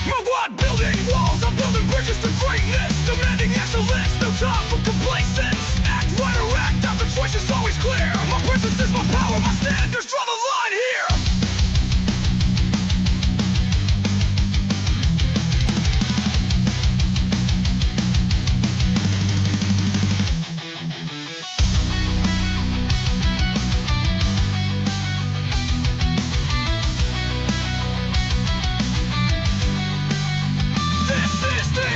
Nomad building walls, I'm building bridges to greatness, demanding excellence, no time for complacence. Act right or act out, the choice is always clear. My presence is my power, my standards draw the line here.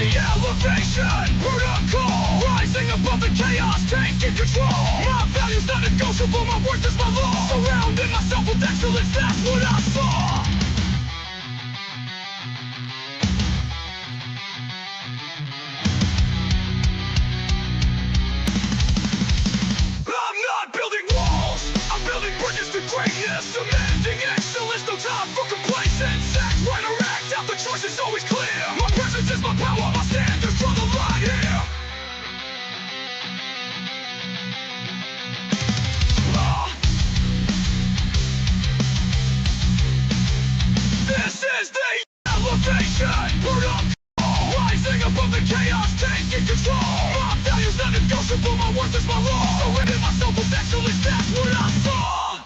Elevation, protocol, rising above the chaos, taking control. My values not negotiable, my worth is my law. Surrounding myself with excellence, that's what I saw. I'm not building walls, I'm building bridges to greatness, demanding excellence, no time for complacence. Act right or act out, the choice is always clear. My presence is my power, my standards draw the line here. This is the elevation, protocol, rising above the chaos, taking control. My values not negotiable, my worth is my law. Surrounding myself with excellence, that's what I saw.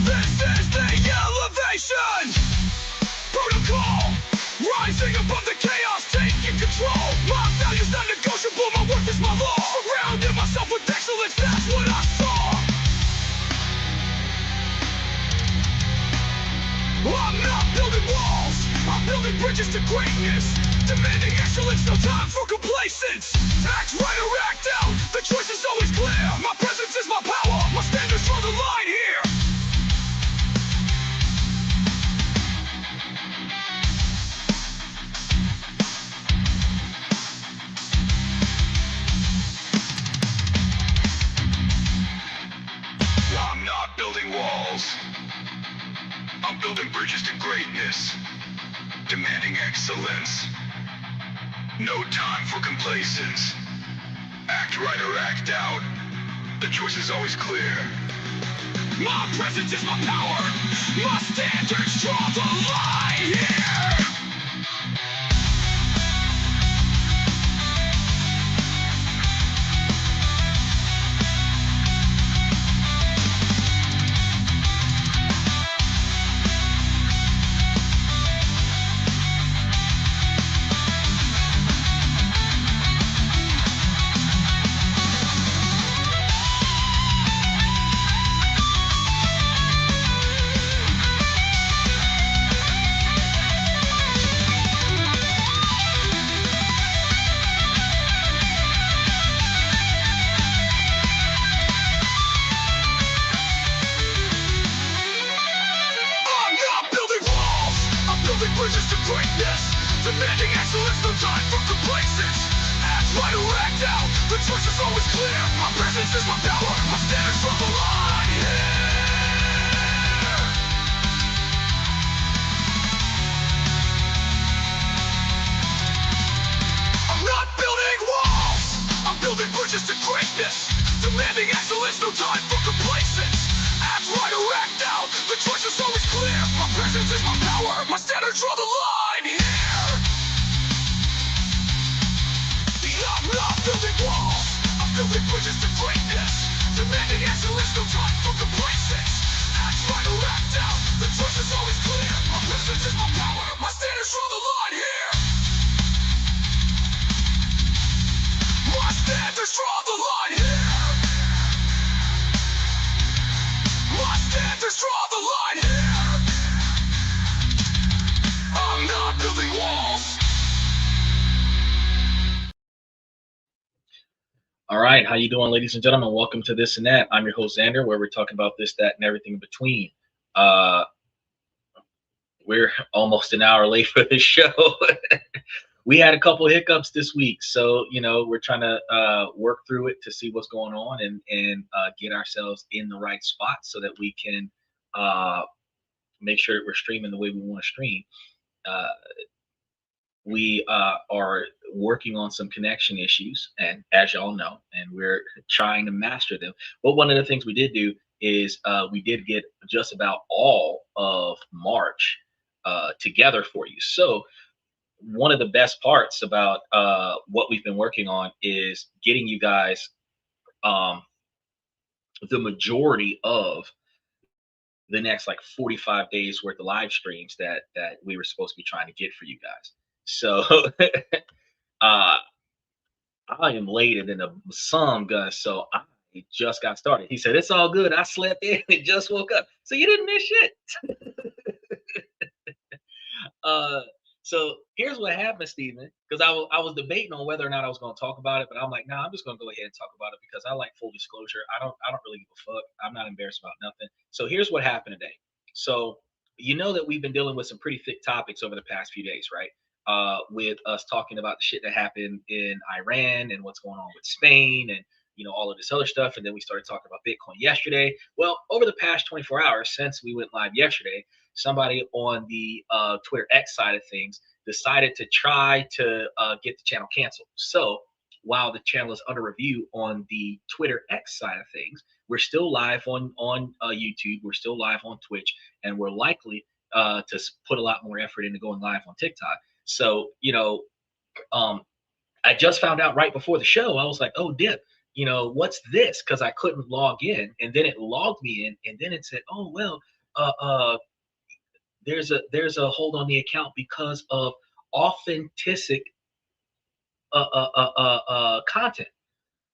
This is the elevation, protocol, rising above the chaos, taking control. My values not negotiable, my worth is my law. Surrounding myself with excellence, that's what I saw. I'm not building walls, I'm building bridges to greatness, demanding excellence, no time for complacence. Act right or act out, the choice is always clear. My presence is my power, my standards draw the line here. I'm not building walls, I'm building bridges to greatness, demanding excellence. No time for complacence. Act right or act out. The choice is always clear. My presence is my power. My standards draw the line here. Bridges to greatness, demanding excellence, no time for complacence. Act right or act out, the choice is always clear. My presence is my power, my standards draw the line here. I'm not building walls, I'm building bridges to greatness, demanding excellence, no time for complacence. Act right or act out, the choice is always clear. My presence is my power, my standards draw the line here. I'm not building walls, I'm building bridges to greatness, demanding excellence, no time for complacence. Act right or act out, the choice is always clear. My presence is my power, my standards draw the line here. My standards draw the line here. My standards draw the line here. I'm not building walls. All right, how you doing, ladies and gentlemen? Welcome to This and That. I'm your host, Xander, where we're talking about this, that, and everything in between. We're almost an hour late for this show. We had a couple hiccups this week, so we're trying to work through it to see what's going on and get ourselves in the right spot so that we can make sure that we're streaming the way we want to stream. we are working on some connection issues, and as y'all know, and we're trying to master them. But one of the things we did do is we did get just about all of March together for you. So one of the best parts about what we've been working on is getting you guys um, the majority of the next like 45 days worth of live streams that we were supposed to be trying to get for you guys. So uh I am later than the sun gun, so I just got started. He said, "It's all good. I slept in and just woke up." So you didn't miss shit. Uh, so here's what happened, Steven, because I was debating on whether or not I was going to talk about it, but I'm like, nah, I'm just going to go ahead and talk about it because I like full disclosure. I don't really give a fuck. I'm not embarrassed about nothing. So here's what happened today. So you know that we've been dealing with some pretty thick topics over the past few days, right? With us talking about the shit that happened in Iran and what's going on with Spain and all of this other stuff, and then we started talking about Bitcoin yesterday. Well, over the past 24 hours since we went live yesterday, somebody on the Twitter X side of things decided to try to get the channel canceled. So while the channel is under review on the Twitter X side of things, we're still live on YouTube, we're still live on Twitch, and we're likely to put a lot more effort into going live on TikTok. So um, I just found out right before the show. I was like, oh, dip. What's this? Because I couldn't log in, and then it logged me in, and then it said, oh well, uh, uh, there's a hold on the account because of authentic content.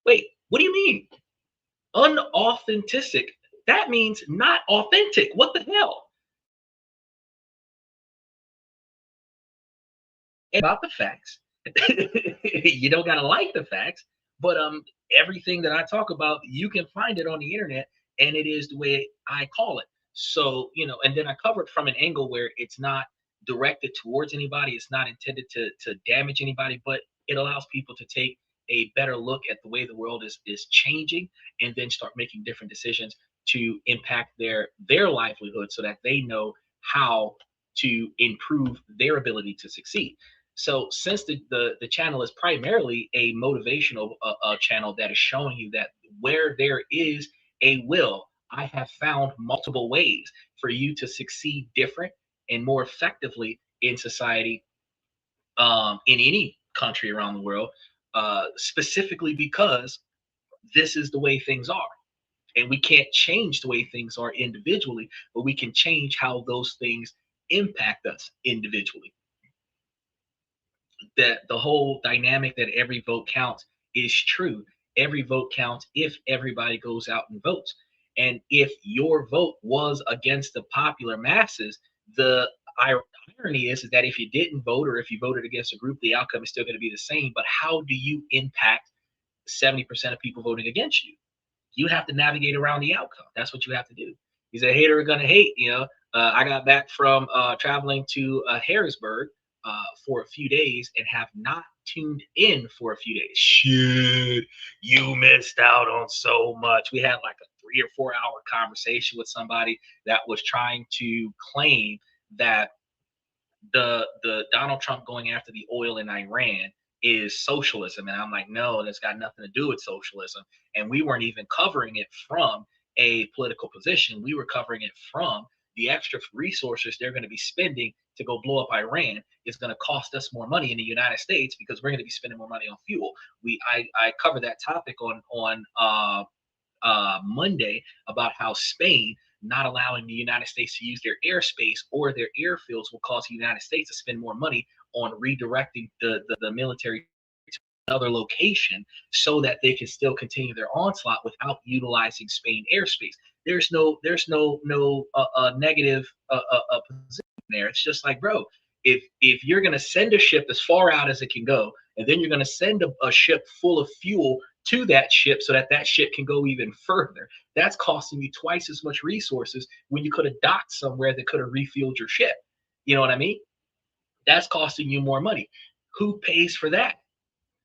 Wait, what do you mean? Unauthentic? That means not authentic. What the hell? About the facts. You don't gotta like the facts, but everything that I talk about, you can find it on the internet, and it is the way I call it. So and then I cover it from an angle where it's not directed towards anybody, it's not intended to damage anybody, but it allows people to take a better look at the way the world is changing, and then start making different decisions to impact their livelihood so that they know how to improve their ability to succeed. So since the channel is primarily a motivational channel that is showing you that where there is a will, I have found multiple ways for you to succeed different and more effectively in society, in any country around the world, specifically because this is the way things are. And we can't change the way things are individually, but we can change how those things impact us individually. That the whole dynamic that every vote counts is true. Every vote counts if everybody goes out and votes. And if your vote was against the popular masses, the irony is that if you didn't vote or if you voted against a group, the outcome is still going to be the same. But how do you impact 70% of people voting against you? You have to navigate around the outcome. That's what you have to do. He's a hater gonna hate. I got back from traveling to Harrisburg for a few days and have not tuned in for a few days. Shit, you missed out on so much. We had like a 3 or 4 hour conversation with somebody that was trying to claim that the Donald Trump going after the oil in Iran is socialism. And I'm like, no, that's got nothing to do with socialism. And we weren't even covering it from a political position. We were covering it from the extra resources they're going to be spending to go blow up Iran is going to cost us more money in the United States because we're going to be spending more money on fuel. I covered that topic on Monday about how Spain not allowing the United States to use their airspace or their airfields will cause the United States to spend more money on redirecting the military to another location so that they can still continue their onslaught without utilizing Spain airspace. There's no negative position there. It's just like, bro, if you're gonna send a ship as far out as it can go, and then you're gonna send a ship full of fuel to that ship so that that ship can go even further, that's costing you twice as much resources when you could have docked somewhere that could have refueled your ship. You know what I mean? That's costing you more money. Who pays for that?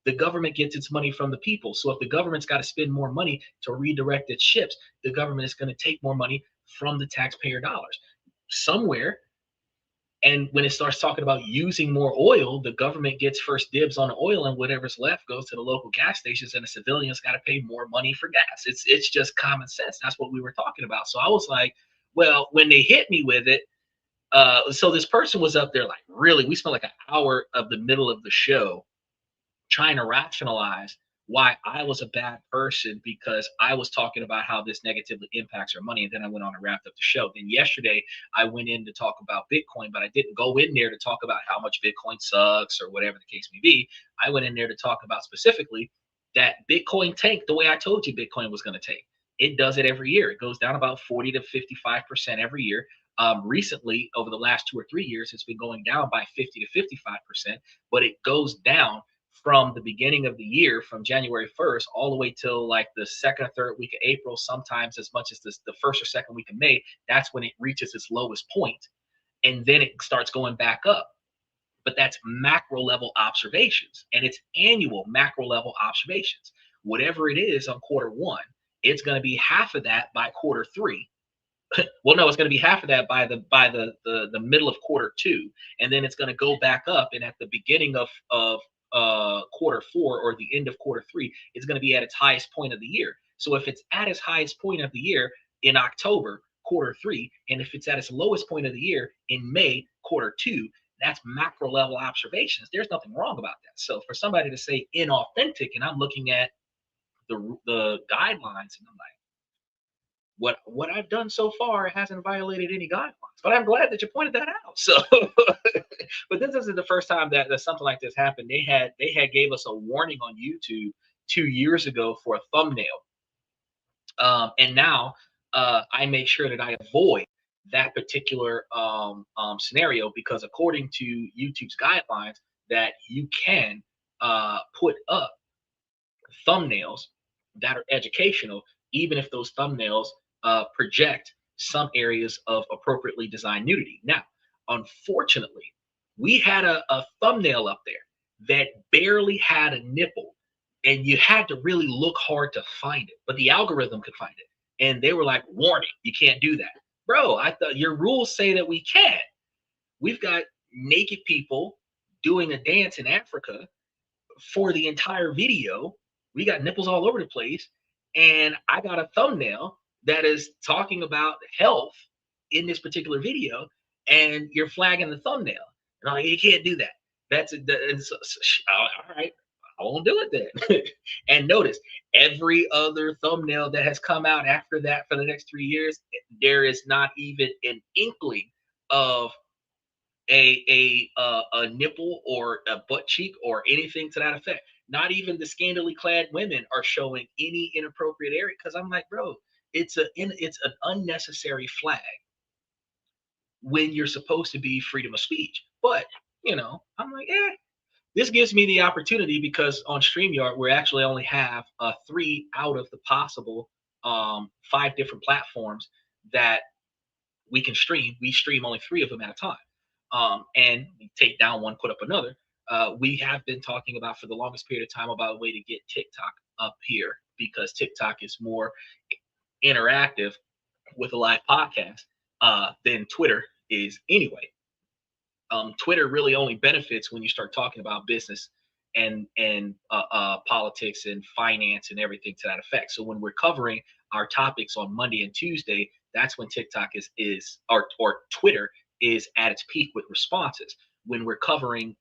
The government gets its money from the people. So if the government's got to spend more money to redirect its ships, the government is going to take more money from the taxpayer dollars. Somewhere And when it starts talking about using more oil, the government gets first dibs on the oil, and whatever's left goes to the local gas stations, and the civilians got to pay more money for gas. It's just common sense. That's what we were talking about. So I was like, well, when they hit me with it, so this person was up there like really, we spent like an hour of the middle of the show trying to rationalize why I was a bad person because I was talking about how this negatively impacts our money. And then I went on and wrapped up the show. Then yesterday, I went in to talk about Bitcoin, but I didn't go in there to talk about how much Bitcoin sucks or whatever the case may be. I went in there to talk about specifically that Bitcoin tanked the way I told you Bitcoin was going to tank. It does it every year. It goes down about 40 to 55% every year. Recently, over the last 2 or 3 years, it's been going down by 50 to 55%, but it goes down from the beginning of the year, from January 1st, all the way till like the second or third week of April, sometimes as much as the first or second week of May. That's when it reaches its lowest point, and then it starts going back up. But that's macro level observations, and it's annual macro level observations. Whatever it is on quarter one, it's going to be half of that by quarter three. Well, no, it's going to be half of that by the middle of quarter two, and then it's going to go back up. And at the beginning of quarter four or the end of quarter three, it's going to be at its highest point of the year. So if it's at its highest point of the year in October, quarter three, and if it's at its lowest point of the year in May, quarter two, that's macro level observations. There's nothing wrong about that. So for somebody to say inauthentic, and I'm looking at the guidelines, and I'm like, what I've done so far hasn't violated any guidelines. But I'm glad that you pointed that out. So, but this isn't the first time that something like this happened. They had gave us a warning on YouTube 2 years ago for a thumbnail, and now I make sure that I avoid that particular scenario because according to YouTube's guidelines, that you can put up thumbnails that are educational, even if those thumbnails project some areas of appropriately designed nudity. Now, unfortunately, we had a thumbnail up there that barely had a nipple, and you had to really look hard to find it, but the algorithm could find it. And they were like, warning, you can't do that. Bro, I thought your rules say that we can. We've got naked people doing a dance in Africa for the entire video. We got nipples all over the place, and I got a thumbnail that is talking about health in this particular video, and you're flagging the thumbnail. And I'm like, you can't do that. All right, I won't do it then. And notice every other thumbnail that has come out after that for the next 3 years, there is not even an inkling of a nipple or a butt cheek or anything to that effect. Not even the scantily clad women are showing any inappropriate area. Because I'm like, bro, it's an unnecessary flag when you're supposed to be freedom of speech. But I'm like, this gives me the opportunity because on StreamYard we actually only have 3 out of the possible 5 different platforms that we can stream. We stream only 3 of them at a time. And take down one, put up another. We have been talking about for the longest period of time about a way to get TikTok up here because TikTok is more interactive with a live podcast than Twitter is anyway. Twitter really only benefits when you start talking about business and politics and finance and everything to that effect. So when we're covering our topics on Monday and Tuesday, that's when TikTok is or Twitter is at its peak with responses. When we're covering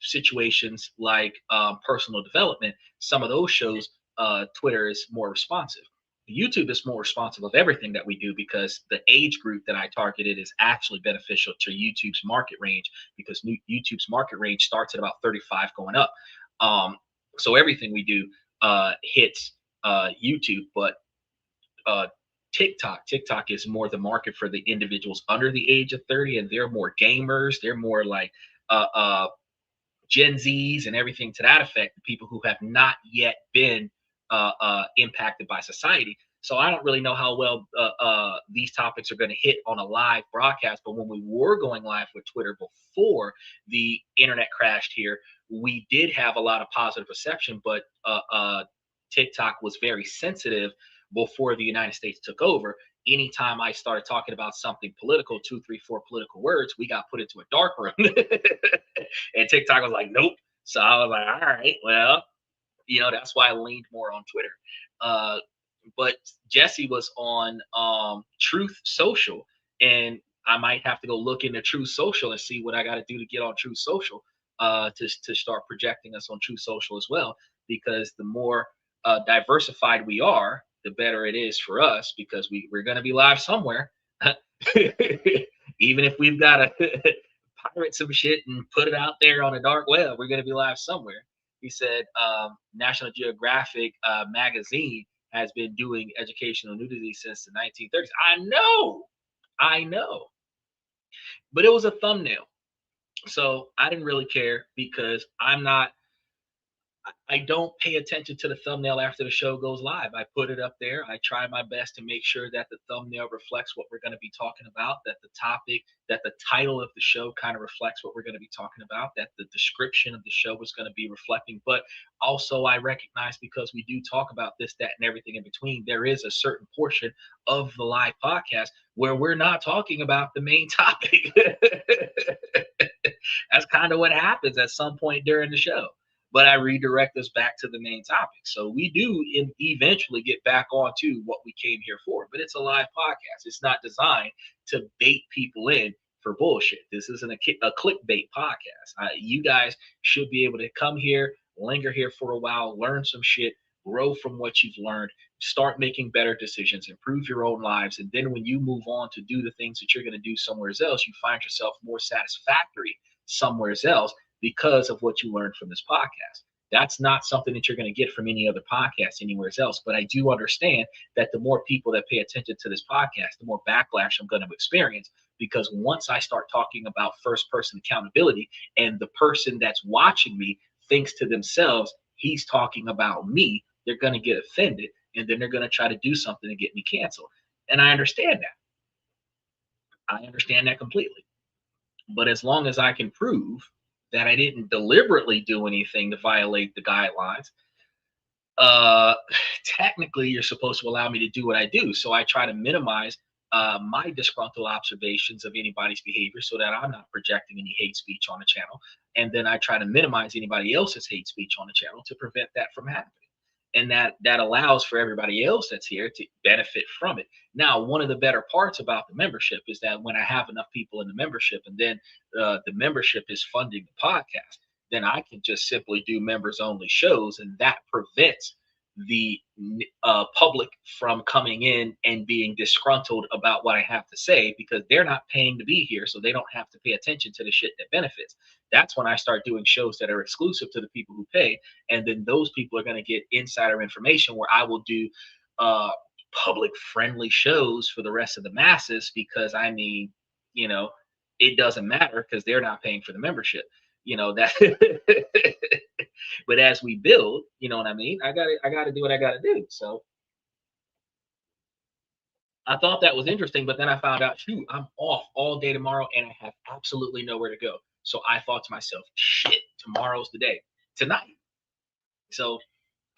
situations like personal development, some of those shows, Twitter is more responsive. YouTube is more responsive of everything that we do because the age group that I targeted is actually beneficial to YouTube's market range because YouTube's market range starts at about 35 going up. So everything we do hits YouTube, but TikTok is more the market for the individuals under the age of 30, and they're more gamers. They're more like Gen Zs and everything to that effect, the people who have not yet been impacted by society. So I don't really know how well these topics are going to hit on a live broadcast. But when we were going live with Twitter before the internet crashed here, we did have a lot of positive reception. But TikTok was very sensitive before the United States took over anytime I started talking about something political, 2, 3, 4 political words, we got put into a dark room. And TikTok was like, nope. So I was like, all right, well, that's why I leaned more on Twitter. Uh, but Jesse was on Truth Social, and I might have to go look into Truth Social and see what I got to do to get on Truth Social, to start projecting us on Truth Social as well. Because the more diversified we are, the better it is for us, because we're going to be live somewhere. Even if we've got to pirate some shit and put it out there on a dark web, we're going to be live somewhere. He said National Geographic magazine has been doing educational nudity since the 1930s. I know, but it was a thumbnail, so I didn't really care, because I don't pay attention to the thumbnail after the show goes live. I put it up there. I try my best to make sure that the thumbnail reflects what we're going to be talking about, that the title of the show kind of reflects what we're going to be talking about, that the description of the show is going to be reflecting. But also, I recognize, because we do talk about this, that, and everything in between, there is a certain portion of the live podcast where we're not talking about the main topic. That's kind of what happens at some point during the show, but I redirect us back to the main topic. So we do eventually get back onto what we came here for, but it's a live podcast. It's not designed to bait people in for bullshit. This isn't a clickbait podcast. You guys should be able to come here, linger here for a while, learn some shit, grow from what you've learned, start making better decisions, improve your own lives. And then when you move on to do the things that you're going to do somewhere else, you find yourself more satisfactory somewhere else because of what you learned from this podcast. That's not something that you're going to get from any other podcast anywhere else. But I do understand that the more people that pay attention to this podcast, the more backlash I'm going to experience. Because once I start talking about first person accountability, and the person that's watching me thinks to themselves, he's talking about me, they're going to get offended. And then they're going to try to do something to get me canceled. And I understand that. I understand that completely. But as long as I can prove that I didn't deliberately do anything to violate the guidelines, uh, technically you're supposed to allow me to do what I do. So I try to minimize my disgruntled observations of anybody's behavior, so that I'm not projecting any hate speech on the channel. And then I try to minimize anybody else's hate speech on the channel to prevent that from happening. And that allows for everybody else that's here to benefit from it. Now, one of the better parts about the membership is that when I have enough people in the membership, and then the membership is funding the podcast, then I can just simply do members only shows, and that prevents the public from coming in and being disgruntled about what I have to say, because they're not paying to be here, so they don't have to pay attention to the shit that benefits. That's when I start doing shows that are exclusive to the people who pay, and then those people are going to get insider information, where I will do public friendly shows for the rest of the masses, because it doesn't matter, because they're not paying for the membership. That But as we build, you know what I mean, I gotta do what I gotta do. So I thought that was interesting, but then I found out, shoot, I'm off all day tomorrow and I have absolutely nowhere to go. So I thought to myself, shit, tomorrow's the day, tonight. So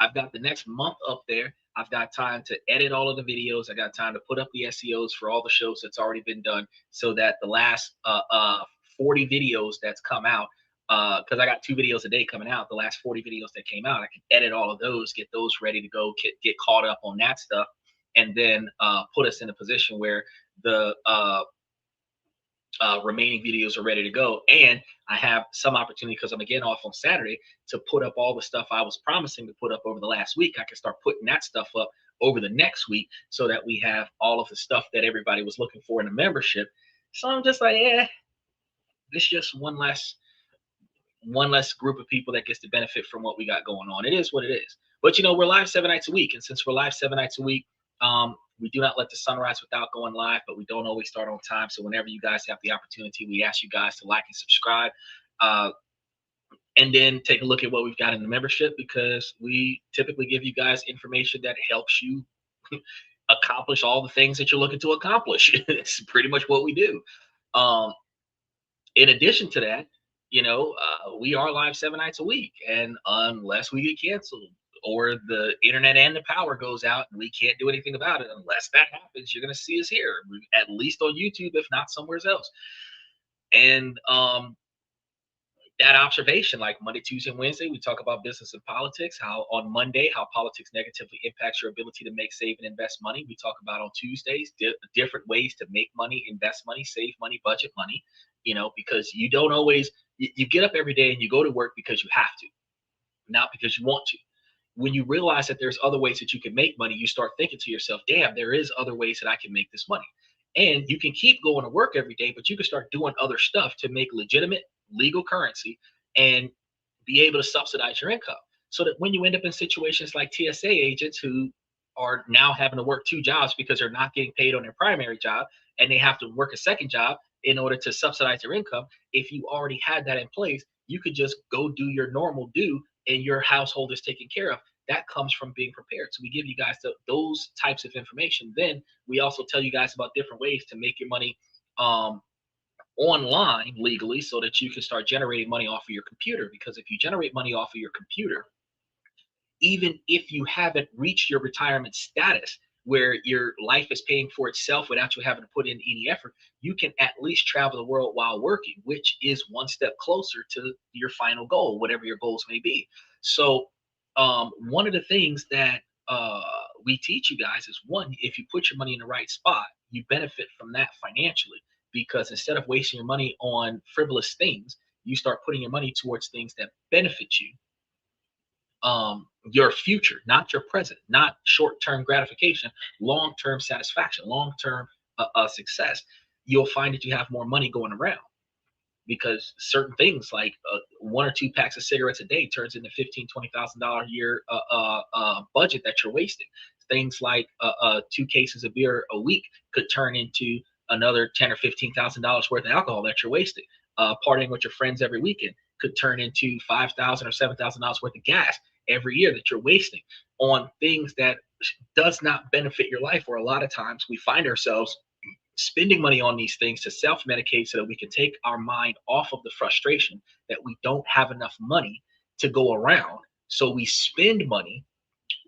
I've got the next month up there. I've got time to edit all of the videos. I got time to put up the SEOs for all the shows that's already been done, so that the last 40 videos that's come out, because I got 2 videos a day coming out, the last 40 videos that came out, I can edit all of those, get those ready to go, get caught up on that stuff, and then put us in a position where the remaining videos are ready to go. And I have some opportunity, because I'm again off on Saturday, to put up all the stuff I was promising to put up over the last week. I can start putting that stuff up over the next week, so that we have all of the stuff that everybody was looking for in a membership. So I'm just like, it's just one less group of people that gets to benefit from what we got going on. It is what it is. But we're live 7 nights a week, and since we're live 7 nights a week, we do not let the sun rise without going live, but we don't always start on time. So whenever you guys have the opportunity, we ask you guys to like and subscribe, and then take a look at what we've got in the membership, because we typically give you guys information that helps you accomplish all the things that you're looking to accomplish. It's pretty much what we do. In addition to that, we are live 7 nights a week, and unless we get canceled, or the internet and the power goes out and we can't do anything about it. Unless that happens, you're going to see us here, at least on YouTube, if not somewhere else. And that observation, like Monday, Tuesday, and Wednesday, we talk about business and politics. How on Monday, how politics negatively impacts your ability to make, save, and invest money. We talk about on Tuesdays different ways to make money, invest money, save money, budget money. Because you don't always you get up every day and you go to work because you have to, not because you want to. When you realize that there's other ways that you can make money, you start thinking to yourself, damn, there is other ways that I can make this money. And you can keep going to work every day, but you can start doing other stuff to make legitimate legal currency and be able to subsidize your income. So that when you end up in situations like TSA agents who are now having to work two jobs because they're not getting paid on their primary job and they have to work a second job in order to subsidize their income, if you already had that in place, you could just go do your normal due and your household is taken care of. That comes from being prepared. So we give you guys those types of information. Then we also tell you guys about different ways to make your money online legally, so that you can start generating money off of your computer. Because if you generate money off of your computer, even if you haven't reached your retirement status where your life is paying for itself without you having to put in any effort, you can at least travel the world while working, which is one step closer to your final goal, whatever your goals may be. So one of the things that we teach you guys is, one, if you put your money in the right spot, you benefit from that financially, because instead of wasting your money on frivolous things, you start putting your money towards things that benefit you, your future, not your present, not short-term gratification, long-term satisfaction, long-term success. You'll find that you have more money going around, because certain things like one or two packs of cigarettes a day turns into $15,000-$20,000 a year budget that you're wasting. Things like 2 cases of beer a week could turn into another $10,000 or $15,000 worth of alcohol that you're wasting. Partying with your friends every weekend could turn into $5,000 or $7,000 worth of gas every year that you're wasting on things that does not benefit your life. Or a lot of times we find ourselves spending money on these things to self-medicate so that we can take our mind off of the frustration that we don't have enough money to go around. So we spend money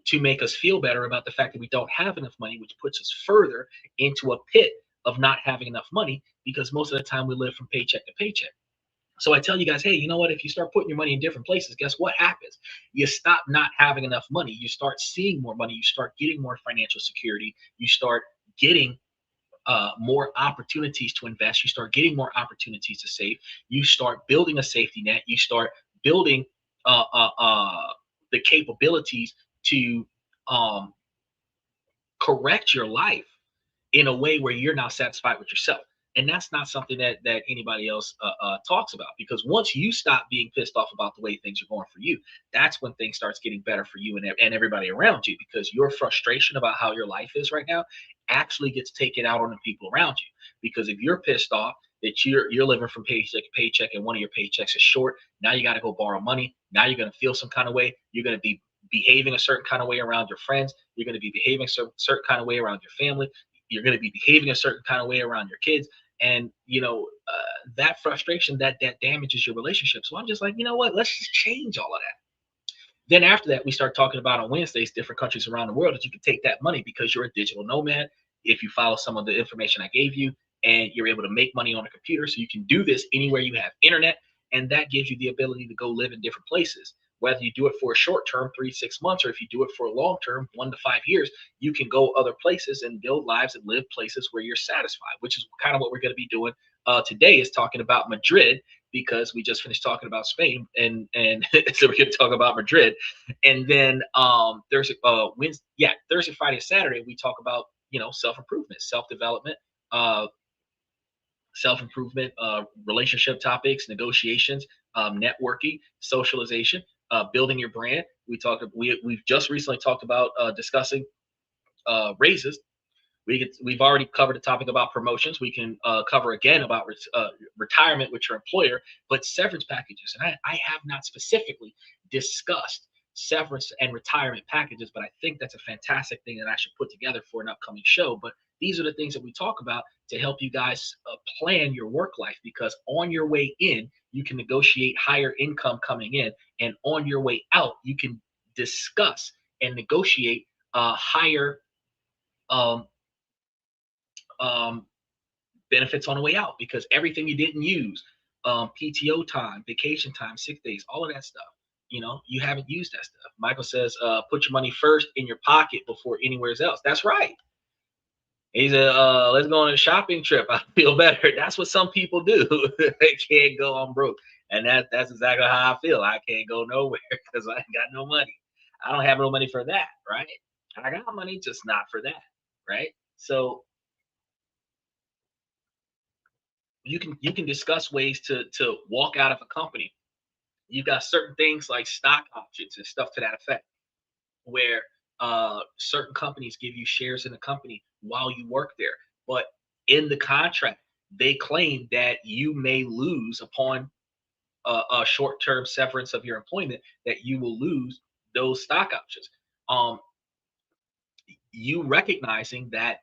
to make us feel better about the fact that we don't have enough money, which puts us further into a pit of not having enough money, because most of the time we live from paycheck to paycheck. So I tell you guys, hey, you know what? If you start putting your money in different places, guess what happens? You stop not having enough money. You start seeing more money. You start getting more financial security. You start getting more opportunities to invest. You start getting more opportunities to save. You start building a safety net. You start building the capabilities to correct your life in a way where you're now satisfied with yourself. And that's not something that anybody else talks about, because once you stop being pissed off about the way things are going for you, that's when things starts getting better for you and everybody around you, because your frustration about how your life is right now actually gets taken out on the people around you. Because if you're pissed off that you're living from paycheck to paycheck and one of your paychecks is short, now you got to go borrow money. Now you're going to feel some kind of way. You're going to be behaving a certain kind of way around your friends. You're going to be behaving a certain kind of way around your family. You're going to be behaving a certain kind of way around your kids. And, that frustration that damages your relationship. So I'm just like, you know what, let's just change all of that. Then after that, we start talking about on Wednesdays, different countries around the world that you can take that money, because you're a digital nomad. If you follow some of the information I gave you, and you're able to make money on a computer, so you can do this anywhere you have internet. And that gives you the ability to go live in different places. Whether you do it for a short term, 3 to 6 months, or if you do it for a long term, 1 to 5 years, you can go other places and build lives and live places where you're satisfied, which is kind of what we're going to be doing today, is talking about Madrid, because we just finished talking about Spain, and so we're going to talk about Madrid. And then Thursday, Friday, and Saturday, we talk about self-improvement, self-improvement, relationship topics, negotiations, networking, socialization, building your brand. We've just recently talked about discussing raises. We've already covered the topic about promotions. We can cover again about retirement with your employer, but severance packages. And I have not specifically discussed severance and retirement packages, but I think that's a fantastic thing that I should put together for an upcoming show. But these are the things that we talk about to help you guys plan your work life, because on your way in, you can negotiate higher income coming in, and on your way out, you can discuss and negotiate higher um, um, benefits on the way out, because everything you didn't use, PTO time, vacation time, sick days, all of that stuff, you haven't used that stuff. Michael says, put your money first in your pocket before anywhere else. That's right. He said, let's go on a shopping trip. I feel better. That's what some people do. They can't go on broke. And that's exactly how I feel. I can't go nowhere because I ain't got no money. I don't have no money for that, right? I got money, just not for that, right? So you can discuss ways to walk out of a company. You've got certain things like stock options and stuff to that effect, where certain companies give you shares in the company while you work there. But in the contract, they claim that you may lose upon a short-term severance of your employment, that you will lose those stock options. Um, you recognizing that,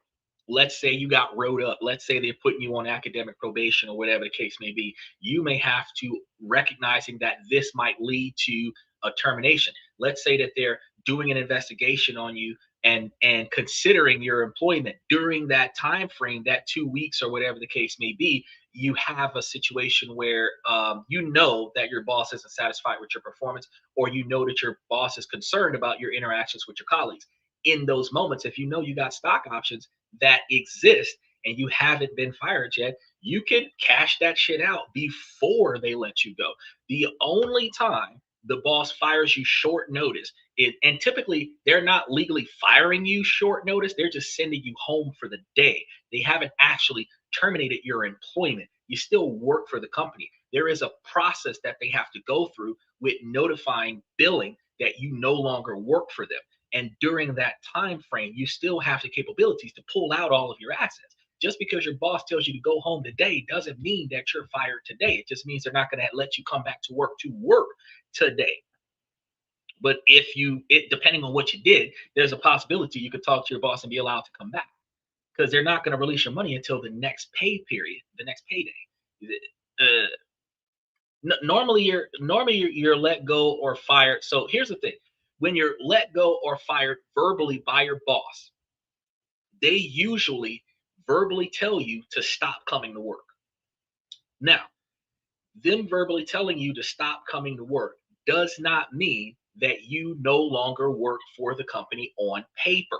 let's say you got wrote up, let's say they're putting you on academic probation or whatever the case may be, you may have to, recognizing that this might lead to a termination. Let's say that they're doing an investigation on you, and considering your employment during that time frame, that 2 weeks or whatever the case may be, you have a situation where that your boss isn't satisfied with your performance, or that your boss is concerned about your interactions with your colleagues. In those moments, if you got stock options that exist and you haven't been fired yet, you can cash that shit out before they let you go. The only time the boss fires you short notice, and typically they're not legally firing you short notice, they're just sending you home for the day. They haven't actually terminated your employment. You still work for the company. There is a process that they have to go through with notifying billing that you no longer work for them. And during that time frame, you still have the capabilities to pull out all of your assets. Just because your boss tells you to go home today doesn't mean that you're fired today. It just means they're not going to let you come back to work today. But depending on what you did, there's a possibility you could talk to your boss and be allowed to come back, because they're not going to release your money until the next pay period, the next payday. Normally you're let go or fired. So here's the thing: when you're let go or fired verbally by your boss, they usually verbally tell you to stop coming to work. Now, them verbally telling you to stop coming to work does not mean that you no longer work for the company on paper.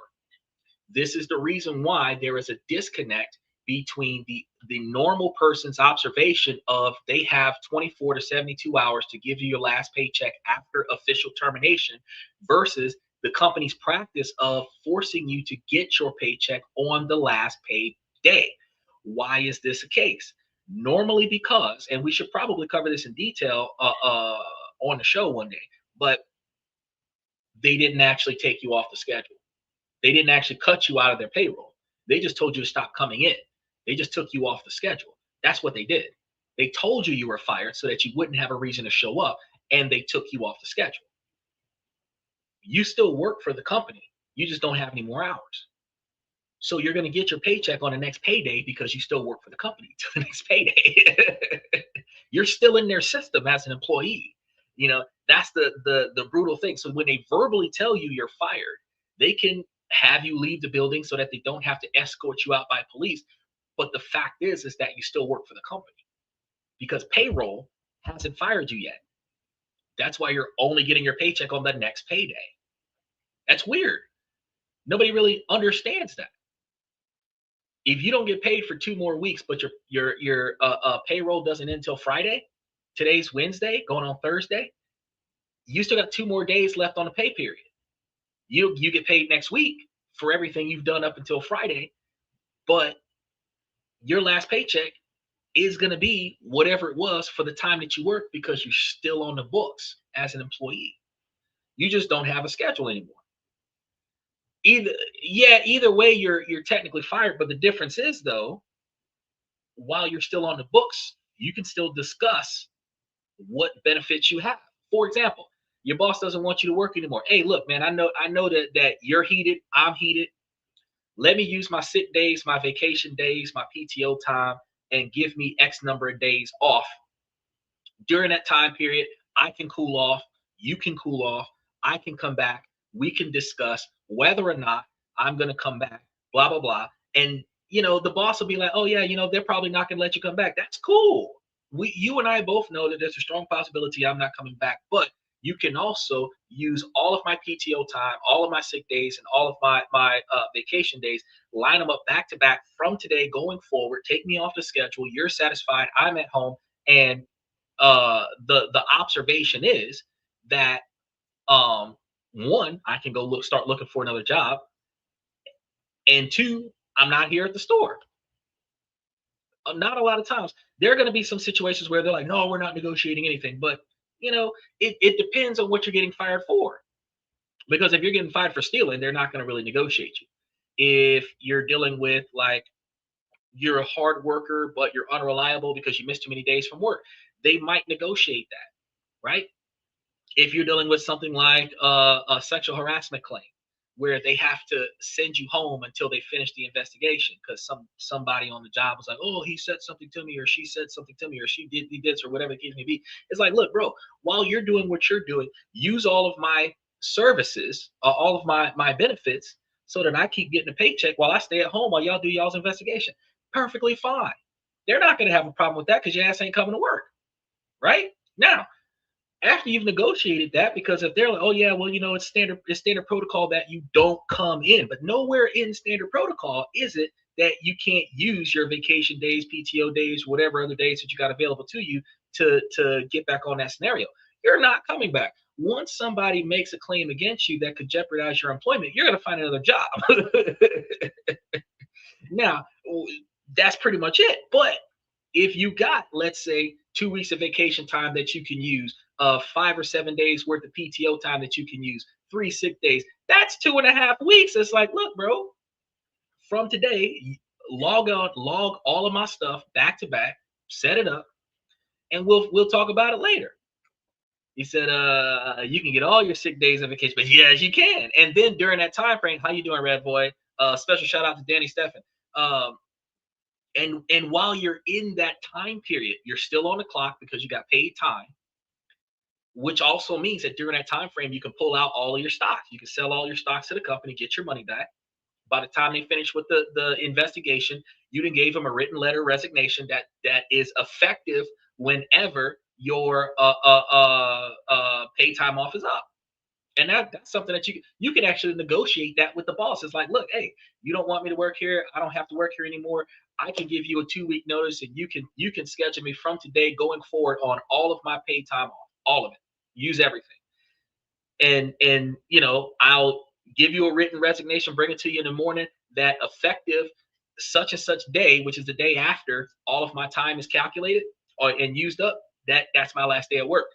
This is the reason why there is a disconnect between the normal person's observation of they have 24 to 72 hours to give you your last paycheck after official termination, versus the company's practice of forcing you to get your paycheck on the last paid day. Why is this a case? Normally because, and we should probably cover this in detail on the show one day, but they didn't actually take you off the schedule. They didn't actually cut you out of their payroll. They just told you to stop coming in. They just took you off the schedule. That's what they did. They told you were fired so that you wouldn't have a reason to show up, and they took you off the schedule. You still work for the company. You just don't have any more hours. So you're going to get your paycheck on the next payday because you still work for the company till the next payday. You're still in their system as an employee. That's the brutal thing. So when they verbally tell you you're fired, they can have you leave the building so that they don't have to escort you out by police. But the fact is that you still work for the company, because payroll hasn't fired you yet. That's why you're only getting your paycheck on the next payday. That's weird. Nobody really understands that. If you don't get paid for 2 more weeks, but your payroll doesn't end until Friday, today's Wednesday, going on Thursday, you still got 2 more days left on the pay period. You get paid next week for everything you've done up until Friday, but your last paycheck is going to be whatever it was for the time that you worked, because you're still on the books as an employee. You just don't have a schedule anymore. Either way, you're technically fired, but the difference is, though, while you're still on the books, you can still discuss what benefits you have. For example, your boss doesn't want you to work anymore. Hey, look, man, I know that you're heated, I'm heated. Let me use my sick days, my vacation days, my PTO time, and give me X number of days off. During that time period, I can cool off, you can cool off. I can come back. We can discuss whether or not I'm going to come back, blah, blah, blah. And, the boss will be like, oh, yeah, they're probably not going to let you come back. That's cool. You and I both know that there's a strong possibility I'm not coming back, but you can also use all of my PTO time, all of my sick days, and all of my vacation days, line them up back to back from today going forward. Take me off the schedule. You're satisfied. I'm at home, and the observation is that one, I can go start looking for another job, and two, I'm not here at the store. Not a lot of times. There are going to be some situations where they're like, no, we're not negotiating anything, but it depends on what you're getting fired for. Because if you're getting fired for stealing, they're not going to really negotiate you. If you're dealing with, like, you're a hard worker but you're unreliable because you missed too many days from work, they might negotiate that, right? If you're dealing with something like a sexual harassment claim, where they have to send you home until they finish the investigation because somebody on the job was like, oh, he said something to me, or she said something to me, or she did this, or whatever the case may be. It's like, look, bro, while you're doing what you're doing, use all of my services, all of my benefits, so that I keep getting a paycheck while I stay at home while y'all do y'all's investigation. Perfectly fine. They're not going to have a problem with that because your ass ain't coming to work, right? Now, after you've negotiated that, because if they're like, oh yeah, well, it's standard protocol that you don't come in, but nowhere in standard protocol is it that you can't use your vacation days, PTO days, whatever other days that you got available to you to get back on that scenario. You're not coming back. Once somebody makes a claim against you that could jeopardize your employment, you're going to find another job. Now, that's pretty much it. But if you got, let's say, 2 weeks of vacation time that you can use, 5 or 7 days worth of PTO time that you can use, 3 sick days, that's 2.5 weeks. It's like, look, bro, from today, log all of my stuff back to back, set it up, and we'll talk about it later. He said, you can get all your sick days of vacation, but yes, you can. And then during that time frame, how you doing, Red Boy? Special shout out to Danny Steffen. And while you're in that time period, you're still on the clock because you got paid time, which also means that during that time frame, you can pull out all of your stocks. You can sell all your stocks to the company, get your money back. By the time they finish with the investigation, you then gave them a written letter of resignation that is effective whenever your pay time off is up. And that's something that you can actually negotiate that with the boss. It's like, look, hey, you don't want me to work here. I don't have to work here anymore. I can give you a 2-week notice, and you can schedule me from today going forward on all of my paid time off, all of it. Use everything. And I'll give you a written resignation, bring it to you in the morning, that effective such and such day, which is the day after all of my time is calculated and used up, that's my last day at work.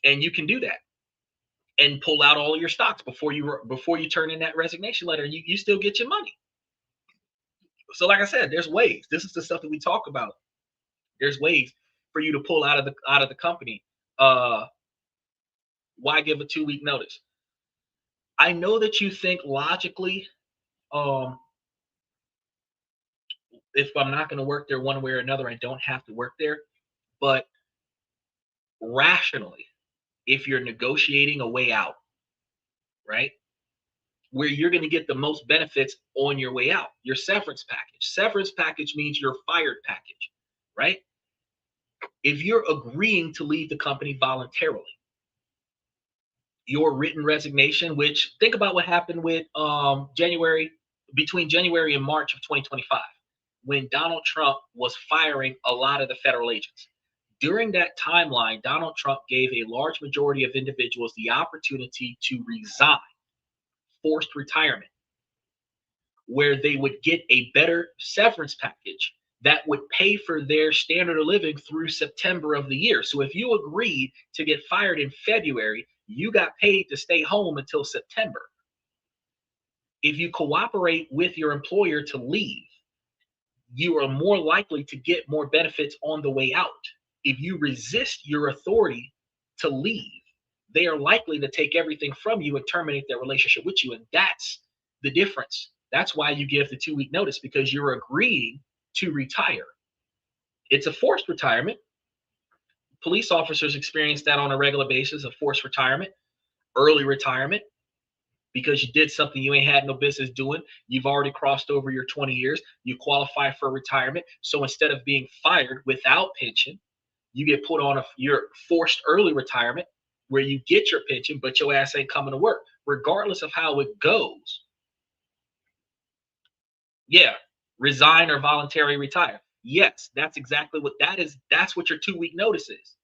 And you can do that and pull out all of your stocks before you turn in that resignation letter, and you still get your money. So like I said, there's ways. This is the stuff that we talk about. There's ways for you to pull out of the company. Why give a 2-week notice? I know that you think logically, if I'm not going to work there one way or another, I don't have to work there. But rationally, if you're negotiating a way out, right, where you're going to get the most benefits on your way out, your severance package. Severance package means your fired package, right? If you're agreeing to leave the company voluntarily, your written resignation, which, think about what happened with between January and March of 2025, when Donald Trump was firing a lot of the federal agents. During that timeline, Donald Trump gave a large majority of individuals the opportunity to resign, forced retirement, where they would get a better severance package that would pay for their standard of living through September of the year. So if you agreed to get fired in February, you got paid to stay home until September. If you cooperate with your employer to leave, you are more likely to get more benefits on the way out. If you resist your authority to leave, they are likely to take everything from you and terminate their relationship with you. And that's the difference. That's why you give the 2-week notice, because you're agreeing to retire. It's a forced retirement. Police officers experience that on a regular basis, a forced retirement. early retirement because you did something you ain't had no business doing. You've already crossed over your 20 years. You qualify for retirement. So instead of being fired without pension, you get put on your forced early retirement where you get your pension, but your ass ain't coming to work. Regardless of how it goes, yeah, resign or voluntarily retire. Yes, that's exactly what that is. That's what your 2 week notice is.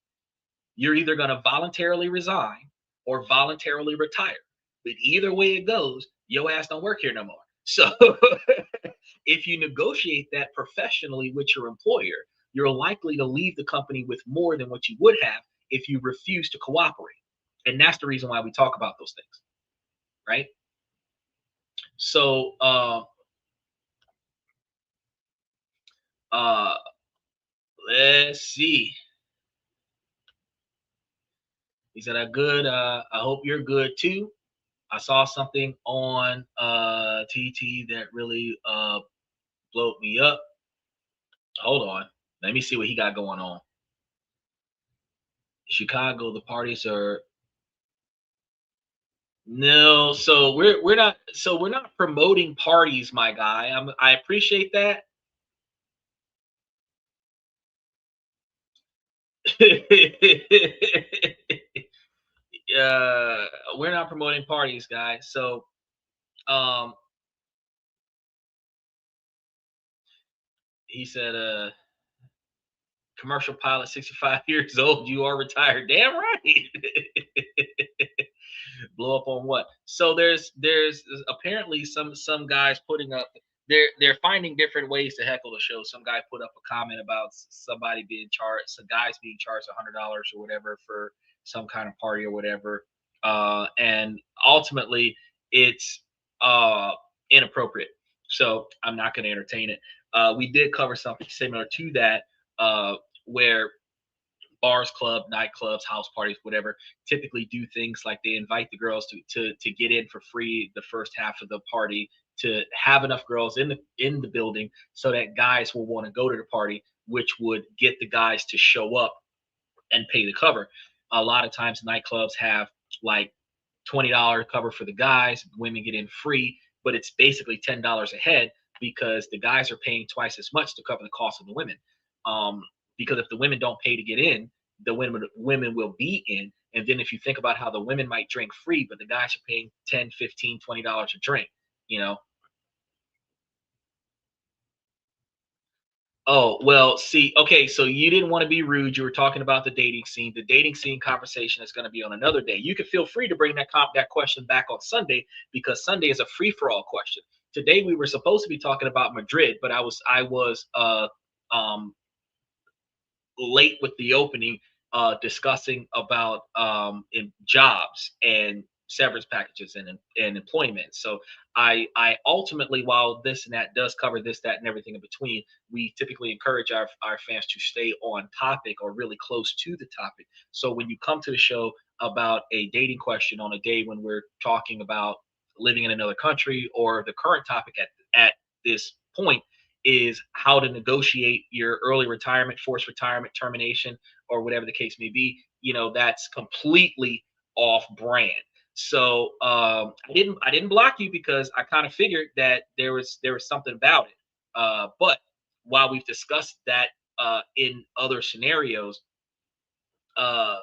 You're either going to voluntarily resign or voluntarily retire. But either way it goes, your ass don't work here no more. So if you negotiate that professionally with your employer, you're likely to leave the company with more than what you would have if you refuse to cooperate. And that's the reason why we talk about those things, right? So uh let's see. He said, I hope you're good too. I saw something on TT that really blowed me up. Hold on. Let me see what he got going on. Chicago, the parties are no, so we're not promoting parties, my guy. I appreciate that. uh we're not promoting parties, guys. So um he said commercial pilot 65 years old, you are retired. Damn right. Blow up on what? So there's apparently some guys putting up, they're finding different ways to heckle the show. Some guy put up a comment about somebody being charged, some guys being charged $100 or whatever for some kind of party or whatever, and ultimately it's uh inappropriate. So I'm not going to entertain it. We did cover something similar to that, where bars, nightclubs, house parties, whatever, typically do things like they invite the girls to get in for free the first half of the party, to have enough girls in the building so that guys will want to go to the party, which would get the guys to show up and pay the cover. A lot of times nightclubs have like $20 cover for the guys, women get in free, but it's basically $10 a head because the guys are paying twice as much to cover the cost of the women. Um, because if the women don't pay to get in, the women will be in. And then if you think about how the women might drink free, but the guys are paying 10, 15, $20 a drink, you know. Oh, well, see, okay, so you didn't want to be rude. You were talking about the dating scene. The dating scene conversation is going to be on another day. You can feel free to bring that question back on Sunday because Sunday is a free for all question. Today we were supposed to be talking about Madrid, but I was um late with the opening, discussing about in jobs and severance packages and employment. So I ultimately, while this and that does cover this, that, and everything in between, we typically encourage our fans to stay on topic or really close to the topic. So when you come to the show about a dating question on a day when we're talking about living in another country, or the current topic at this point is how to negotiate your early retirement, forced retirement, termination, or whatever the case may be, that's completely off brand. So I didn't block you because I kind of figured that there was something about it. But while we've discussed that in other scenarios, uh,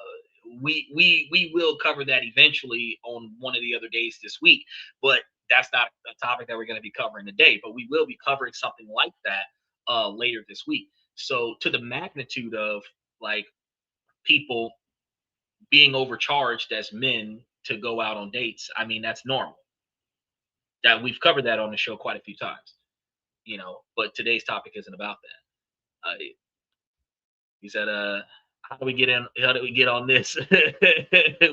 we will cover that eventually on one of the other days this week. But that's not a topic that we're going to be covering today. But we will be covering something like that later this week. So to the magnitude of like people being overcharged as men to go out on dates, I mean that's normal. That we've covered that on the show quite a few times, But today's topic isn't about that. He said, how do we get in? How do we get on this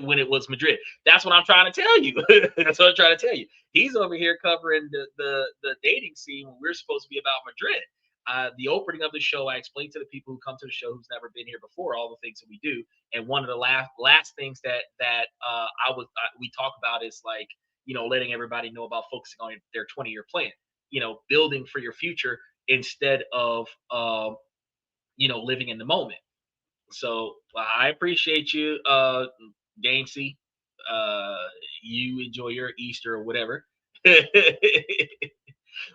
when it was Madrid? That's what I'm trying to tell you. That's what I'm trying to tell you. He's over here covering the dating scene when we're supposed to be about Madrid. The opening of the show, I explained to the people who come to the show who's never been here before all the things that we do, and one of the last things that we talk about is like letting everybody know about focusing on their 20-year plan. Building for your future instead of living in the moment. So I appreciate you, Gamesy. you enjoy your Easter or whatever.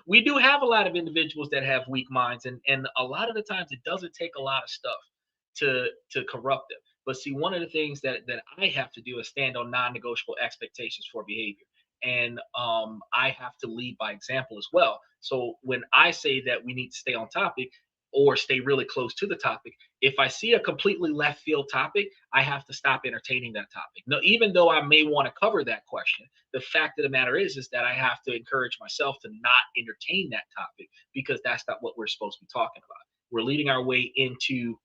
We do have a lot of individuals that have weak minds, and a lot of the times it doesn't take a lot of stuff to corrupt them. But see, one of the things that I have to do is stand on non-negotiable expectations for behavior, and I have to lead by example as well. So when I say that we need to stay on topic or stay really close to the topic, if I see a completely left field topic, I have to stop entertaining that topic. Now, even though I may want to cover that question, the fact of the matter is that I have to encourage myself to not entertain that topic, because that's not what we're supposed to be talking about. We're leading our way into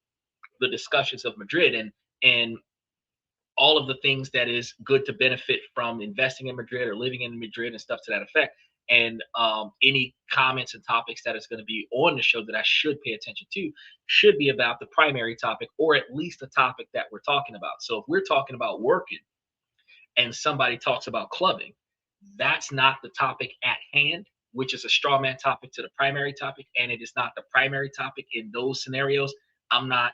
the discussions of Madrid, and all of the things that is good to benefit from investing in Madrid or living in Madrid and stuff to that effect. And any comments and topics that is going to be on the show that I should pay attention to should be about the primary topic, or at least the topic that we're talking about. So if we're talking about working and somebody talks about clubbing, that's not the topic at hand, which is a straw man topic to the primary topic, and it is not the primary topic in those scenarios. I'm not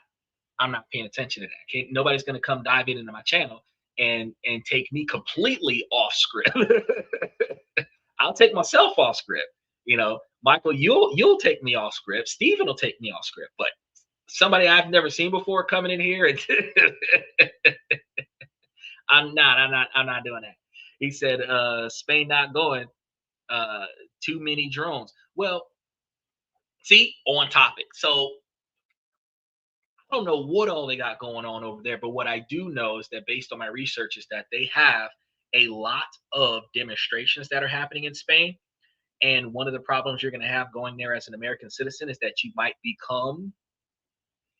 I'm not paying attention to that. Okay, nobody's gonna come diving into my channel and take me completely off script. I'll take myself off script. Michael, you'll take me off script. Steven will take me off script, but somebody I've never seen before coming in here and I'm not doing that. He said, Spain not going, too many drones. Well, see, on topic. So I don't know what all they got going on over there, but what I do know is that based on my research is that they have a lot of demonstrations that are happening in Spain. And one of the problems you're going to have going there as an American citizen is that you might become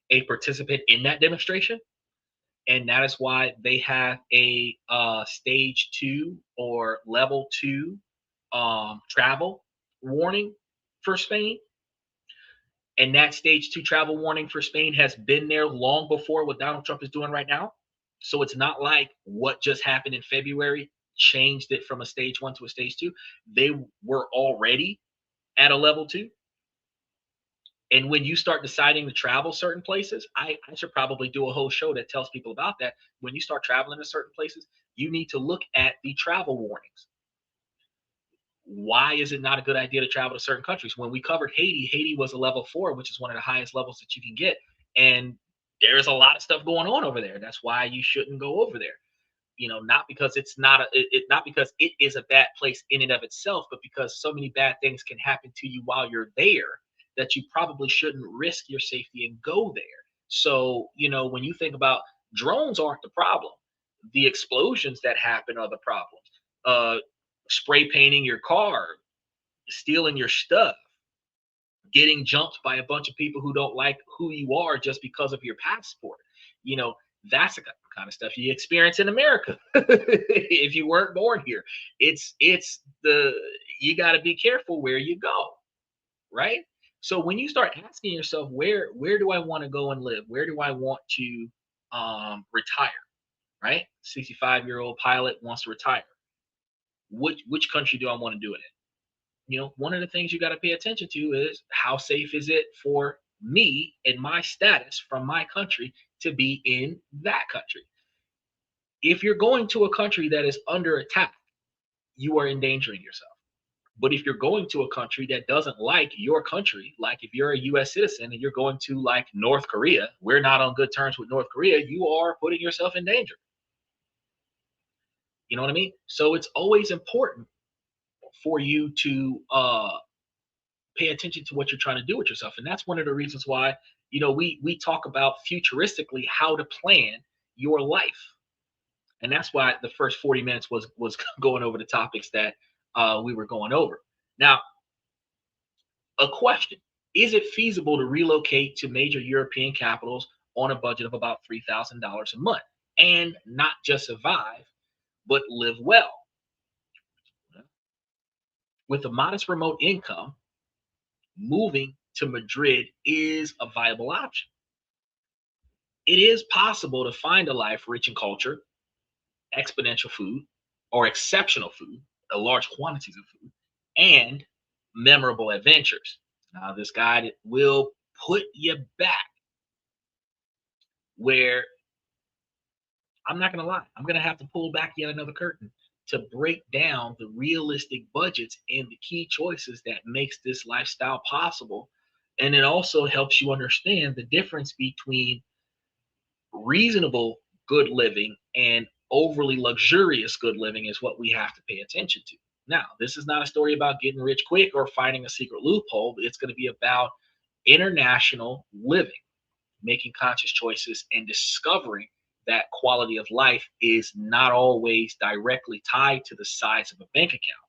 a participant in that demonstration. And that is why they have a stage 2 or level 2 travel warning for Spain. And that stage 2 travel warning for Spain has been there long before what Donald Trump is doing right now. So it's not like what just happened in February changed it from a stage 1 to a stage 2. They were already at a level 2. And when you start deciding to travel certain places, I should probably do a whole show that tells people about that. When you start traveling to certain places, you need to look at the travel warnings. Why is it not a good idea to travel to certain countries? When we covered Haiti, Haiti was a level 4, which is one of the highest levels that you can get. And there's a lot of stuff going on over there. That's why you shouldn't go over there. Not because it's not not because it is a bad place in and of itself, but because so many bad things can happen to you while you're there that you probably shouldn't risk your safety and go there. So, when you think about, drones aren't the problem. The explosions that happen are the problems. Spray painting your car, stealing your stuff, getting jumped by a bunch of people who don't like who you are just because of your passport. That's the kind of stuff you experience in America if you weren't born here. You got to be careful where you go, right? So when you start asking yourself, where do I want to go and live? Where do I want to retire? Right? 65-year-old pilot wants to retire. Which country do I want to do it in? One of the things you got to pay attention to is, how safe is it for me and my status from my country to be in that country? If you're going to a country that is under attack, you are endangering yourself. But if you're going to a country that doesn't like your country, like if you're a US citizen and you're going to, like, North Korea, we're not on good terms with North Korea, you are putting yourself in danger. You know what I mean? So it's always important for you to pay attention to what you're trying to do with yourself. And that's one of the reasons why, we talk about futuristically how to plan your life. And that's why the first 40 minutes was going over the topics that we were going over. Now, a question: is it feasible to relocate to major European capitals on a budget of about $3,000 a month and not just survive, but live well? With a modest remote income, moving to Madrid is a viable option. It is possible to find a life rich in culture, exponential food, or exceptional food, large quantities of food, and memorable adventures. Now, this guide will put you back where I'm not going to lie. I'm going to have to pull back yet another curtain to break down the realistic budgets and the key choices that makes this lifestyle possible. And it also helps you understand the difference between reasonable good living and overly luxurious good living is what we have to pay attention to. Now, this is not a story about getting rich quick or finding a secret loophole. It's going to be about international living, making conscious choices, and discovering that quality of life is not always directly tied to the size of a bank account.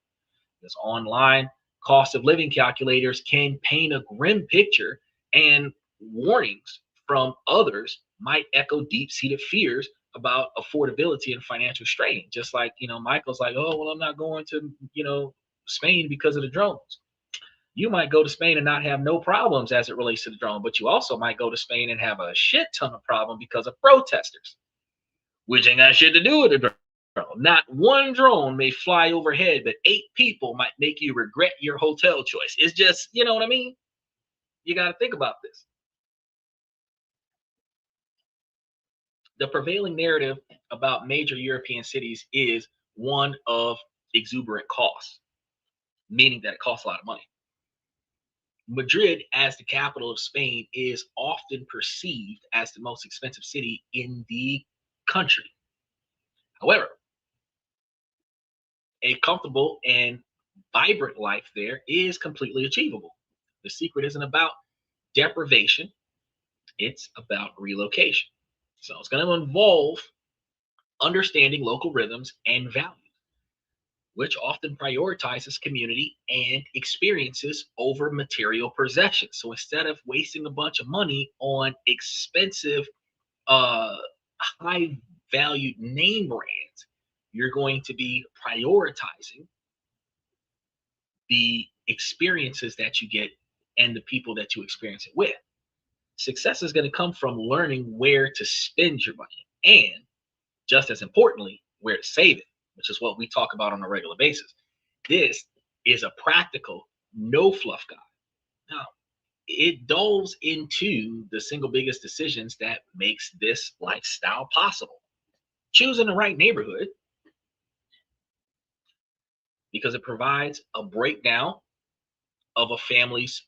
Because online cost of living calculators can paint a grim picture, and warnings from others might echo deep-seated fears about affordability and financial strain. Just like, Michael's like, oh, well, I'm not going to, Spain because of the drones. You might go to Spain and not have no problems as it relates to the drone, but you also might go to Spain and have a shit ton of problem because of protesters, which ain't got shit to do with the drone. Not one drone may fly overhead, but 8 people might make you regret your hotel choice. It's just, you know what I mean? You got to think about this. The prevailing narrative about major European cities is one of exuberant costs, meaning that it costs a lot of money. Madrid, as the capital of Spain, is often perceived as the most expensive city in the country. However, a comfortable and vibrant life there is completely achievable. The secret isn't about deprivation, it's about relocation. So it's going to involve understanding local rhythms and values, which often prioritizes community and experiences over material possessions. So instead of wasting a bunch of money on expensive, uh, high valued name brands, you're going to be prioritizing the experiences that you get and the people that you experience it with. Success is going to come from learning where to spend your money and, just as importantly, where to save it, which is what we talk about on a regular basis. This is a practical, no fluff guide. Now, it delves into the single biggest decisions that makes this lifestyle possible. Choosing the right neighborhood, because it provides a breakdown of a family's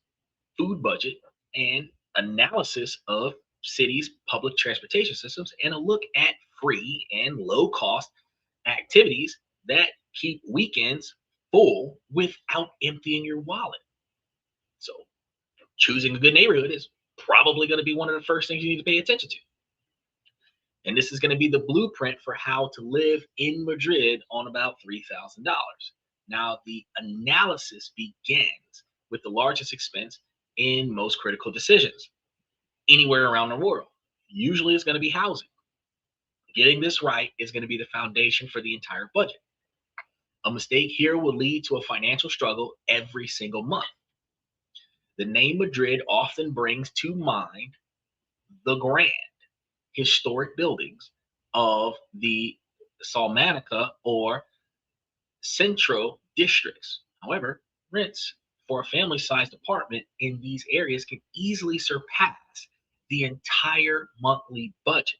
food budget and analysis of cities' public transportation systems and a look at free and low cost activities that keep weekends full without emptying your wallet. So, choosing a good neighborhood is probably going to be one of the first things you need to pay attention to. And this is going to be the blueprint for how to live in Madrid on about $3,000. Now, the analysis begins with the largest expense in most critical decisions anywhere around the world. Usually it's going to be housing. Getting this right is going to be the foundation for the entire budget. A mistake here will lead to a financial struggle every single month. The name Madrid often brings to mind the grand historic buildings of the Salamanca or Centro districts. However, rents for a family sized apartment in these areas can easily surpass the entire monthly budget.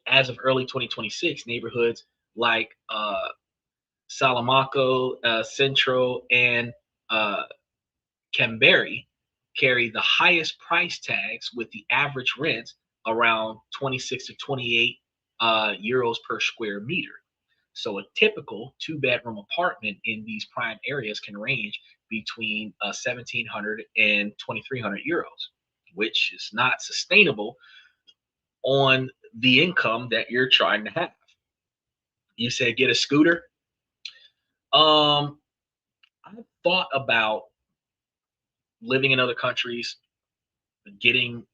As of early 2026, neighborhoods like Salamanca, Centro, and uh, Camberry carry the highest price tags, with the average rent around 26 to 28 euros per square meter. So a typical 2-bedroom apartment in these prime areas can range between 1,700 and 2,300 euros, which is not sustainable on the income that you're trying to have. You said get a scooter. I thought about living in other countries, getting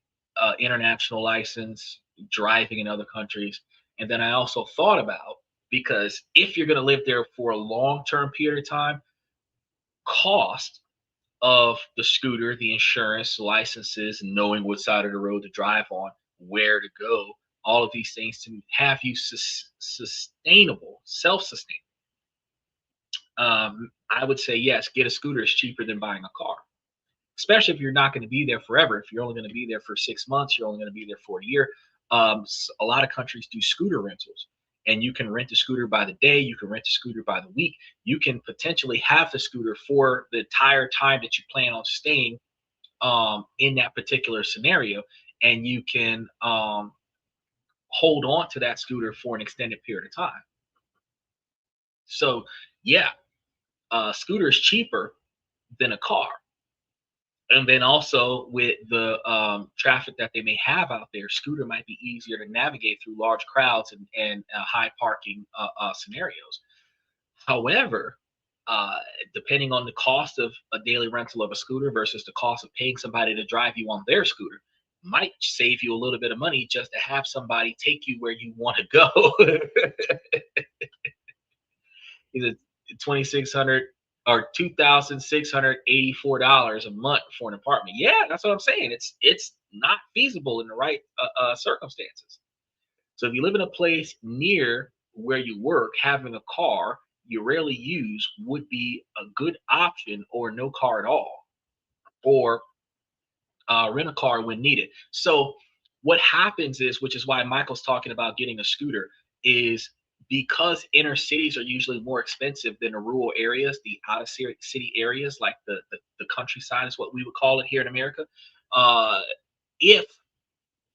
international license, driving in other countries. And then I also thought about, because if you're going to live there for a long-term period of time, cost of the scooter, the insurance, licenses, knowing what side of the road to drive on, where to go, all of these things to have you sustainable, self-sustainable. I would say yes, get a scooter is cheaper than buying a car, especially if you're not going to be there forever. If you're only going to be there for 6 months, you're only going to be there for a year. A lot of countries do scooter rentals, and you can rent a scooter by the day, you can rent a scooter by the week, you can potentially have the scooter for the entire time that you plan on staying in that particular scenario, and you can hold on to that scooter for an extended period of time. So yeah, scooter is cheaper than a car. And then also with the traffic that they may have out there, scooter might be easier to navigate through large crowds and high parking scenarios. However, uh, depending on the cost of a daily rental of a scooter versus the cost of paying somebody to drive you on their scooter, might save you a little bit of money just to have somebody take you where you want to go. Either 2,600 or $2,684 a month for an apartment. Yeah, that's what I'm saying. It's not feasible in the right circumstances. So if you live in a place near where you work, having a car you rarely use would be a good option, or no car at all, or rent a car when needed. So what happens is, which is why Michael's talking about getting a scooter, is because inner cities are usually more expensive than the rural areas, the out of city areas, like the countryside is what we would call it here in America. Uh, if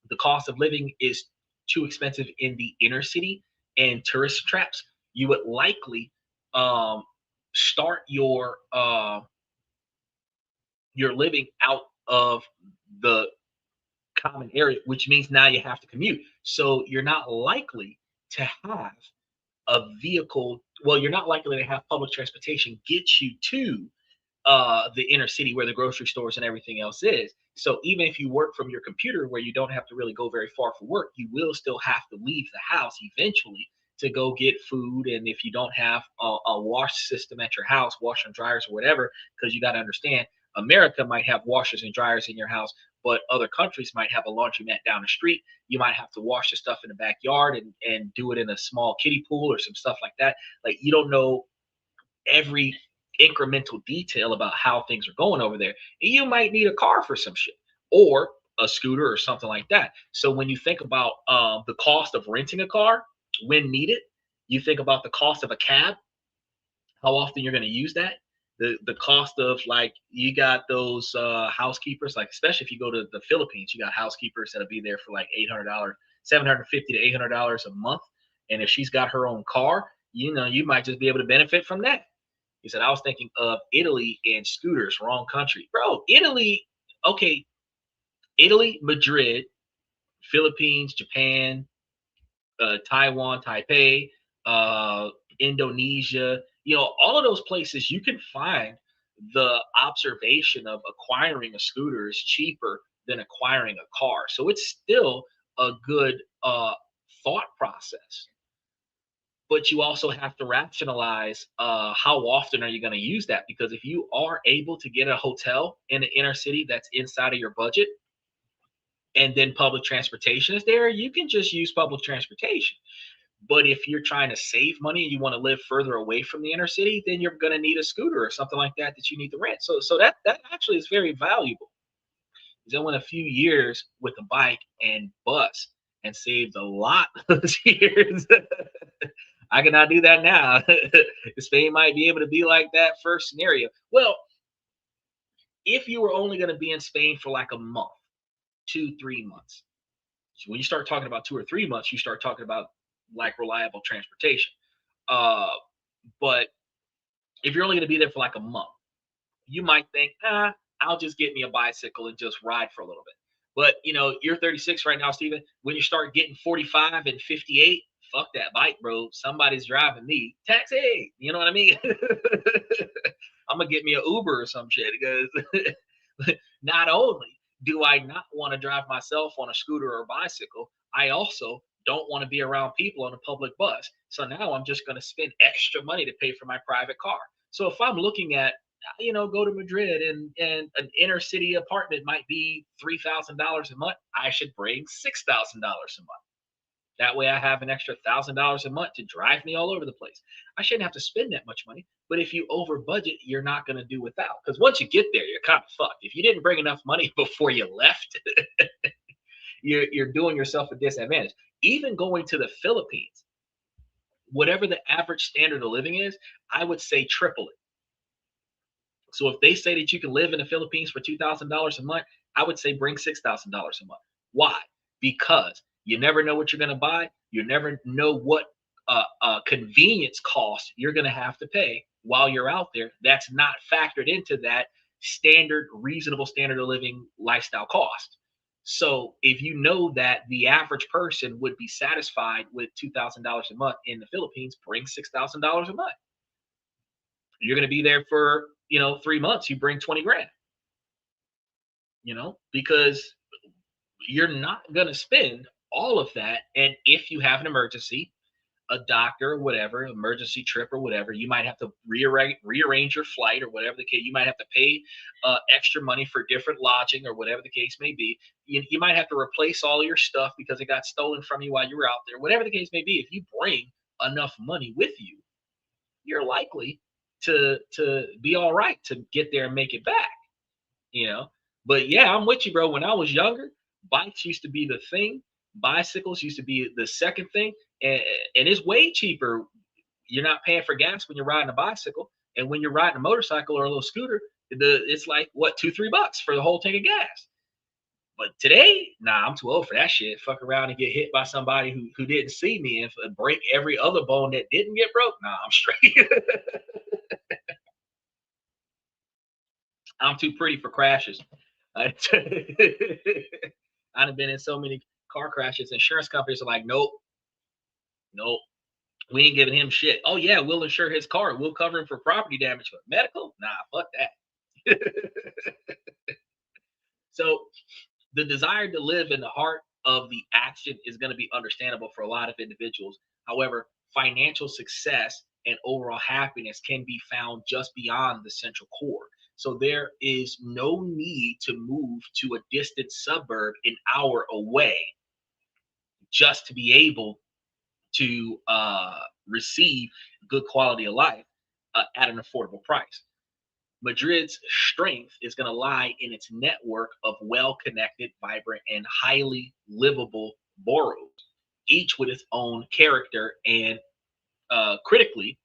the cost of living is too expensive in the inner city and tourist traps, you would likely um, start your living out of the common area, which means now you have to commute. So you're not likely to have a vehicle. Well, you're not likely to have public transportation get you to the inner city where the grocery stores and everything else is. So even if you work from your computer where you don't have to really go very far for work, you will still have to leave the house eventually to go get food. And if you don't have a wash system at your house, washer and dryers or whatever, because you got to understand, America might have washers and dryers in your house, but other countries might have a laundromat down the street. You might have to wash the stuff in the backyard and do it in a small kiddie pool or some stuff like that. Like, you don't know every incremental detail about how things are going over there. You might need a car for some shit, or a scooter or something like that. So when you think about the cost of renting a car when needed, you think about the cost of a cab, how often you're going to use that. The cost of, like, you got those housekeepers, like especially if you go to the Philippines, you got housekeepers that'll be there for like $800, $750 to $800 a month. And if she's got her own car, you might just be able to benefit from that. He said, I was thinking of Italy and scooters, wrong country. Bro, Italy, okay, Italy, Madrid, Philippines, Japan, Taiwan, Taipei, uh, Indonesia, all of those places, you can find the observation of acquiring a scooter is cheaper than acquiring a car. So it's still a good thought process. But you also have to rationalize how often are you going to use that, because if you are able to get a hotel in the inner city that's inside of your budget, and then public transportation is there, you can just use public transportation. But if you're trying to save money and you want to live further away from the inner city, then you're going to need a scooter or something like that that you need to rent. So that actually is very valuable. Because I went a few years with a bike and bus and saved a lot of those years. I cannot do that now. Spain might be able to be like that first scenario. Well, if you were only going to be in Spain for like a month, 2, 3 months. So when you start talking about 2 or 3 months, you start talking about like reliable transportation. Uh, but if you're only going to be there for like a month, you might think, I'll just get me a bicycle and just ride for a little bit. But you're 36 right now, Steven. When you start getting 45 and 58, fuck that bike, bro. Somebody's driving me. Taxi. You know what I mean? I'm gonna get me an Uber or some shit, because not only do I not want to drive myself on a scooter or bicycle, I also don't want to be around people on a public bus. So now I'm just going to spend extra money to pay for my private car. So if I'm looking at, go to Madrid, and an inner city apartment might be $3,000 a month, I should bring $6,000 a month. That way I have an extra $1,000 a month to drive me all over the place. I shouldn't have to spend that much money. But if you over budget, you're not going to do without. Because once you get there, you're kind of fucked. If you didn't bring enough money before you left, you're doing yourself a disadvantage. Even going to the Philippines, whatever the average standard of living is, I would say triple it. So if they say that you can live in the Philippines for $2,000 a month, I would say bring $6,000 a month. Why? Because you never know what you're going to buy. You never know what convenience cost you're going to have to pay while you're out there. That's not factored into that standard, reasonable standard of living lifestyle cost. So if you know that the average person would be satisfied with $2,000 a month in the Philippines, bring $6,000 a month. You're going to be there for 3 months. You bring 20 grand. Because you're not going to spend all of that. And if you have an emergency, a doctor or whatever, emergency trip or whatever, you might have to rearrange your flight or whatever the case. You might have to pay extra money for different lodging or whatever the case may be. You might have to replace all of your stuff because it got stolen from you while you were out there. Whatever the case may be, if you bring enough money with you, you're likely to be all right to get there and make it back. you know. But yeah, I'm with you, bro. When I was younger, bikes used to be the thing. Bicycles used to be the second thing, and it's way cheaper. You're not paying for gas when you're riding a bicycle, and when you're riding a motorcycle or a little scooter, it's like what, $2-3 for the whole tank of gas. But today, nah, I'm too old for that shit. Fuck around and get hit by somebody who didn't see me and break every other bone that didn't get broke. Nah, I'm straight. I'm too pretty for crashes. I, I've been in so many car crashes. Insurance companies are like, nope, nope, we ain't giving him shit. Oh yeah, we'll insure his car. We'll cover him for property damage, but medical, nah, fuck that. So the desire to live in the heart of the action is going to be understandable for a lot of individuals. However, financial success and overall happiness can be found just beyond the central core. So there is no need to move to a distant suburb an hour away just to be able to receive good quality of life at an affordable price. Madrid's strength is going to lie in its network of well connected, vibrant, and highly livable boroughs, each with its own character and critically,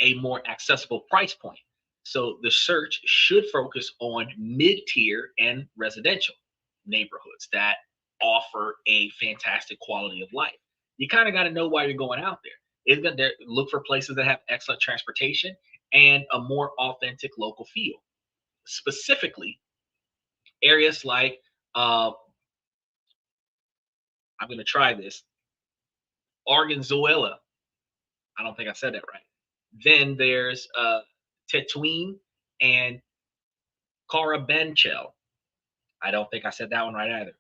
a more accessible price point. So the search should focus on mid tier and residential neighborhoods that offer a fantastic quality of life. You kind of got to know why you're going out there. It's going to look for places that have excellent transportation and a more authentic local feel. Specifically, areas like I'm going to try this, Arganzuela. I don't think I said that right. Then there's Tetuin and Carabanchel. I don't think I said that one right either.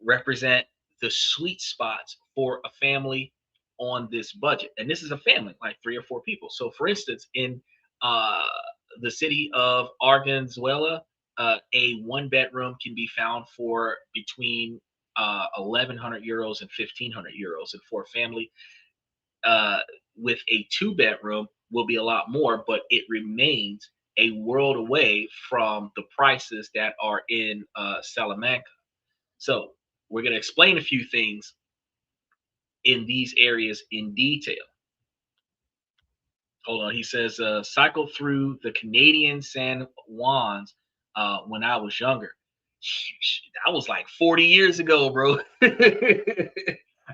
Represent the sweet spots for a family on this budget. And this is a family, like 3 or 4 people. So, for instance, in uh, the city of Arganzuela, a one-bedroom can be found for between 1,100 euros and 1,500 euros. And for a family uh, with a two-bedroom will be a lot more, but it remains a world away from the prices that are in Salamanca. So we're going to explain a few things in these areas in detail. Hold on. He says, cycle through the Canadian San Juans when I was younger. That was like 40 years ago, bro.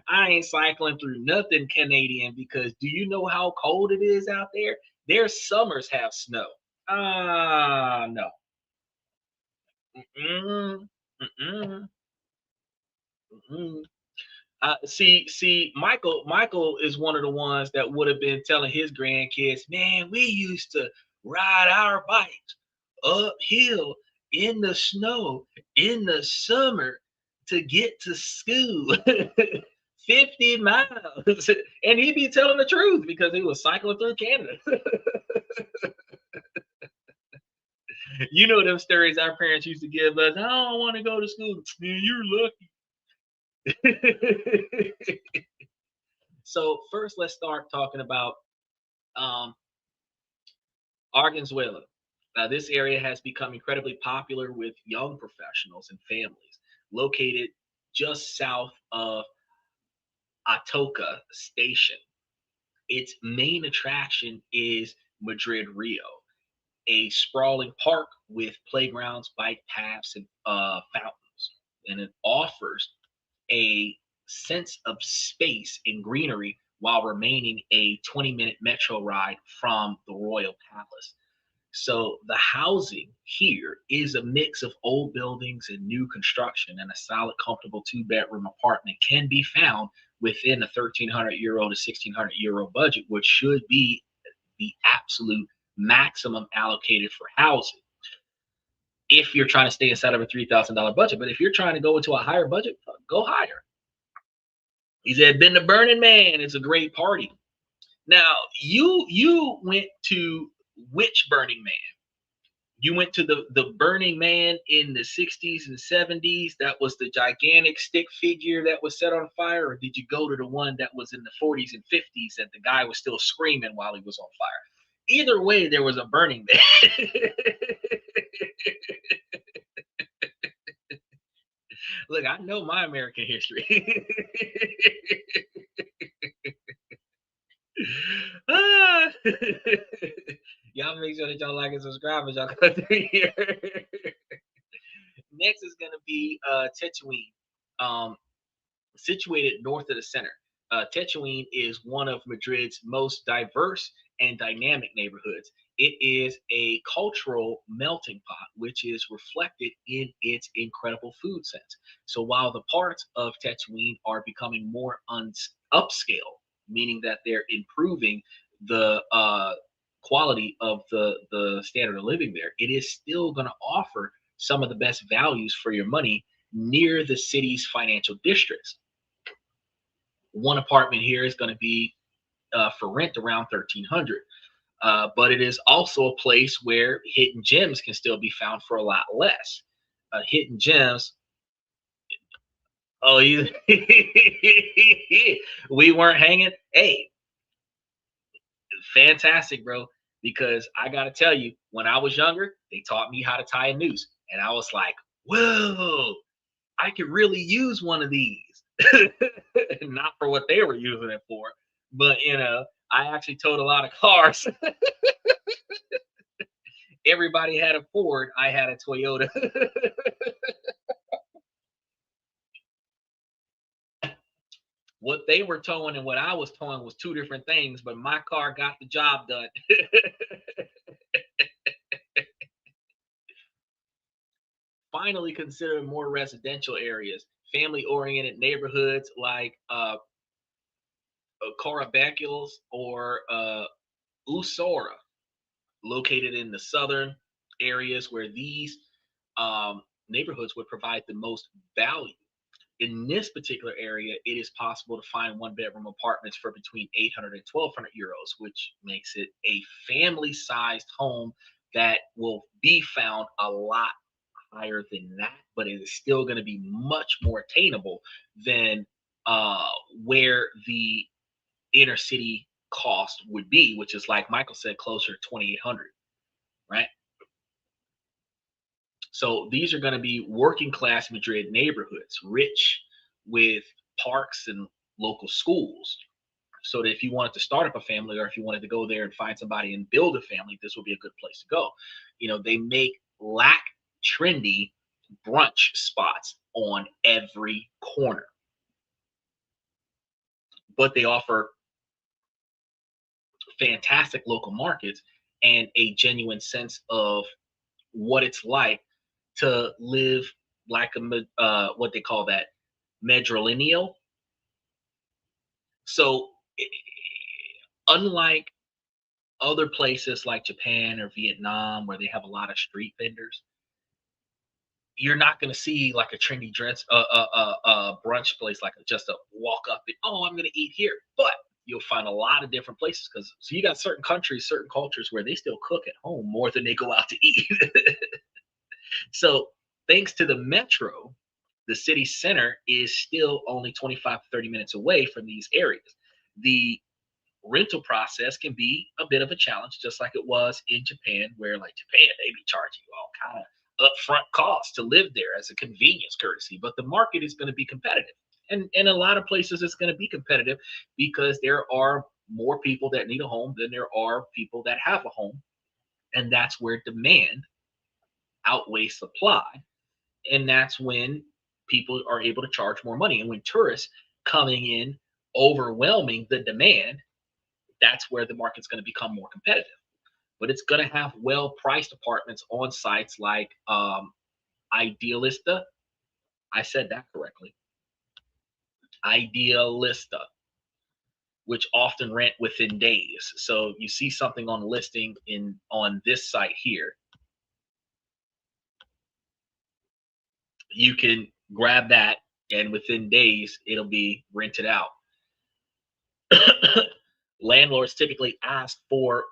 I ain't cycling through nothing Canadian because do you know how cold it is out there? Their summers have snow. No. Mm-mm, mm-mm, mm-mm. Michael is one of the ones that would have been telling his grandkids, man, we used to ride our bikes uphill in the snow in the summer to get to school. 50 miles. And he'd be telling the truth because he was cycling through Canada. You know them stories our parents used to give us. I don't want to go to school. Man, you're lucky. So first, let's start talking about um, Arganzuela. This area has become incredibly popular with young professionals and families. Located just south of Atoka Station. Its main attraction is Madrid Rio, a sprawling park with playgrounds, bike paths, and fountains. And it offers a sense of space and greenery while remaining a 20-minute metro ride from the Royal Palace. So the housing here is a mix of old buildings and new construction, and a solid, comfortable two-bedroom apartment can be found within a 1,300 euro to 1,600 euro budget, which should be the absolute maximum allocated for housing if you're trying to stay inside of a $3,000 budget. But if you're trying to go into a higher budget, go higher. He said, "Been to Burning Man. It's a great party." Now, you went to which Burning Man? You went to the Burning Man in the 60s and 70s. That was the gigantic stick figure that was set on fire, or did you go to the one that was in the 40s and 50s that the guy was still screaming while he was on fire? Either way, there was a Burning Man. Look, I know my American history. Y'all make sure that y'all like and subscribe as y'all come through here. Next is going to be Tetouine, situated north of the center. Tetouine is one of Madrid's most diverse and dynamic neighborhoods. It is a cultural melting pot, which is reflected in its incredible food sense. So while the parts of Tetouine are becoming more upscale, meaning that they're improving the quality of the standard of living there, it is still going to offer some of the best values for your money near the city's financial districts. One apartment here is going to be for rent around 1,300, but it is also a place where hidden gems can still be found for a lot less. Hidden gems. Oh, we weren't hanging. Hey, fantastic, bro. Because I gotta tell you, when I was younger, they taught me how to tie a noose, and I was like, "Whoa, I could really use one of these." Not for what they were using it for, but I actually towed a lot of cars. Everybody had a Ford, I had a Toyota. What they were towing and what I was towing was two different things, but my car got the job done. Finally, consider more residential areas, family-oriented neighborhoods like Carabaculos or Usora, located in the southern areas where these neighborhoods would provide the most value. In this particular area, it is possible to find one-bedroom apartments for between 800 and 1,200 euros, which makes it a family-sized home that will be found a lot higher than that, but it is still going to be much more attainable than where the inner city cost would be, which is, like Michael said, closer to 2,800, right? So these are going to be working class Madrid neighborhoods, rich with parks and local schools. So that if you wanted to start up a family, or if you wanted to go there and find somebody and build a family, this would be a good place to go. They make lack trendy brunch spots on every corner, but they offer fantastic local markets and a genuine sense of what it's like to live like a what they call that, madrileño. So unlike other places like Japan or Vietnam where they have a lot of street vendors, you're not going to see like a trendy dress brunch place, like just a walk up and, oh, I'm going to eat here. But you'll find a lot of different places, because so you got certain countries, certain cultures where they still cook at home more than they go out to eat. So thanks to the metro, the city center is still only 25 to 30 minutes away from these areas. The rental process can be a bit of a challenge, just like it was in Japan, where like Japan, they be charging you all kind of upfront cost to live there as a convenience courtesy, but the market is going to be competitive. And in a lot of places, it's going to be competitive because there are more people that need a home than there are people that have a home. And that's where demand outweighs supply. And that's when people are able to charge more money. And when tourists coming in overwhelming the demand, that's where the market's going to become more competitive. But it's going to have well-priced apartments on sites like Idealista. I said that correctly. Idealista, which often rent within days. So you see something on listing on this site here, you can grab that, and within days it'll be rented out. Landlords typically ask for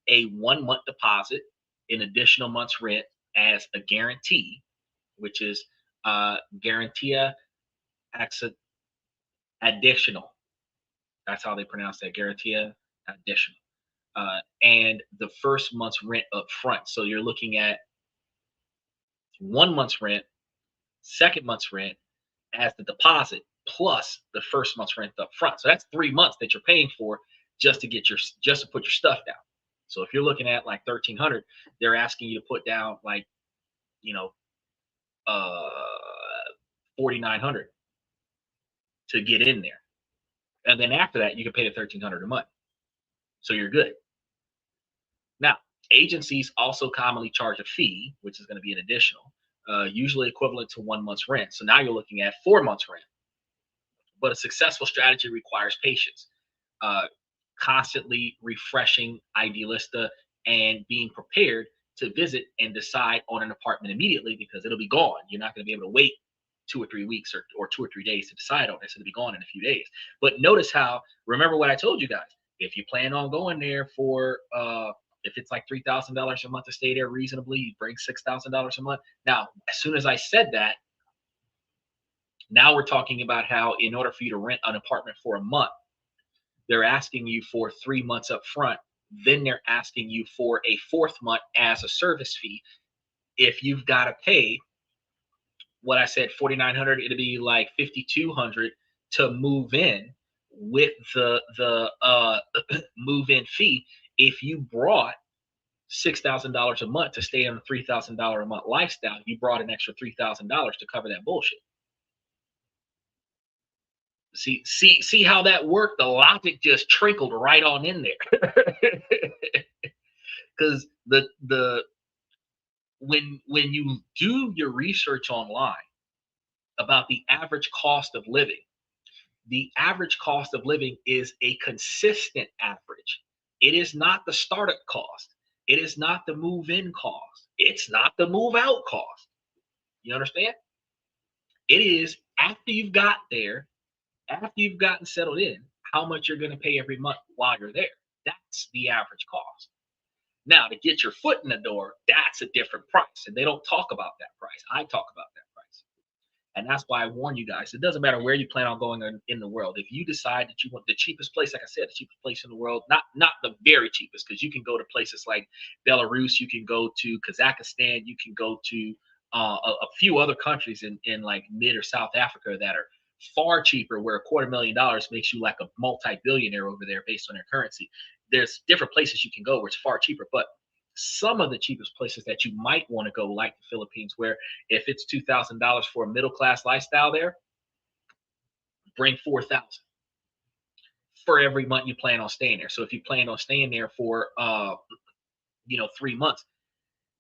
a 1 month deposit, an additional month's rent as a guarantee, which is garantia additional. That's how they pronounce that, garantia additional. And the first month's rent up front. So you're looking at 1 month's rent, second month's rent as the deposit, plus the first month's rent up front. So that's 3 months that you're paying for just to put your stuff down. So if you're looking at like 1,300, they're asking you to put down like, you know, 4,900 to get in there. And then after that, you can pay the 1,300 a month. So you're good. Now, agencies also commonly charge a fee, which is going to be an additional, usually equivalent to 1 month's rent. So now you're looking at 4 months rent. But a successful strategy requires patience, constantly refreshing Idealista and being prepared to visit and decide on an apartment immediately, because it'll be gone. You're not going to be able to wait 2 or 3 weeks or 2 or 3 days to decide on this. It'll be gone in a few days. But notice how, remember what I told you guys, if you plan on going there for, if it's like $3,000 a month to stay there reasonably, you bring $6,000 a month. Now, as soon as I said that, now we're talking about how in order for you to rent an apartment for a month, they're asking you for 3 months up front. Then they're asking you for a 4th month as a service fee. If you've got to pay what I said, 4,900, it'll be like 5,200 to move in with the move-in fee. If you brought $6,000 a month to stay on a $3,000 a month lifestyle, you brought an extra $3,000 to cover that bullshit. See how that worked? The logic just trickled right on in there. Because when you do your research online about the average cost of living, the average cost of living is a consistent average. It is not the startup cost. It is not the move-in cost. It's not the move-out cost. You understand? It is after you've got there, after you've gotten settled in, how much you're going to pay every month while you're there. That's the average cost. Now, to get your foot in the door, that's a different price. And they don't talk about that price. I talk about that price. And that's why I warn you guys. It doesn't matter where you plan on going in the world. If you decide that you want the cheapest place, like I said, the cheapest place in the world, not the very cheapest, because you can go to places like Belarus, you can go to Kazakhstan, you can go to a few other countries in like mid or South Africa that are far cheaper, where $250,000 makes you like a multi-billionaire over there based on their currency. There's different places you can go where it's far cheaper, but some of the cheapest places that you might want to go, like the Philippines, where if it's $2,000 for a middle-class lifestyle there, bring $4,000 for every month you plan on staying there. So if you plan on staying there for 3 months,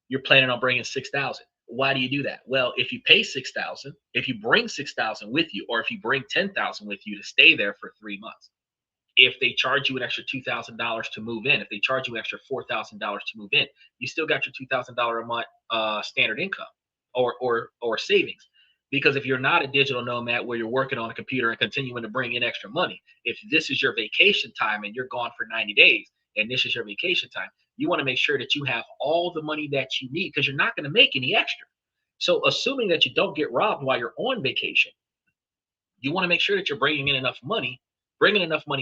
you're planning on bringing $6,000. Why do you do that? Well, if you pay $6,000, if you bring $6,000 with you, or if you bring $10,000 with you to stay there for 3 months, if they charge you an extra $2,000 to move in, if they charge you an extra $4,000 to move in, you still got your $2,000 a month standard income or savings. Because if you're not a digital nomad where you're working on a computer and continuing to bring in extra money, if this is your vacation time and you're gone for 90 days and this is your vacation time, you want to make sure that you have all the money that you need, because you're not going to make any extra. So assuming that you don't get robbed while you're on vacation, you want to make sure that you're bringing enough money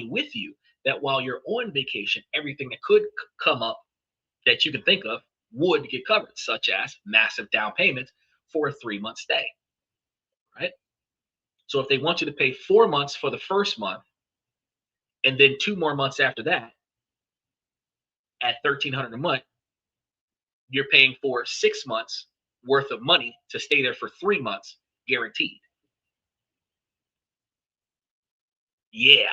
with you, that while you're on vacation, everything that could come up that you can think of, would get covered, such as massive down payments for a 3-month stay, right? So if they want you to pay 4 months for the first month and then 2 more months after that at 1,300 a month, you're paying for 6 months worth of money to stay there for 3 months guaranteed. Yeah.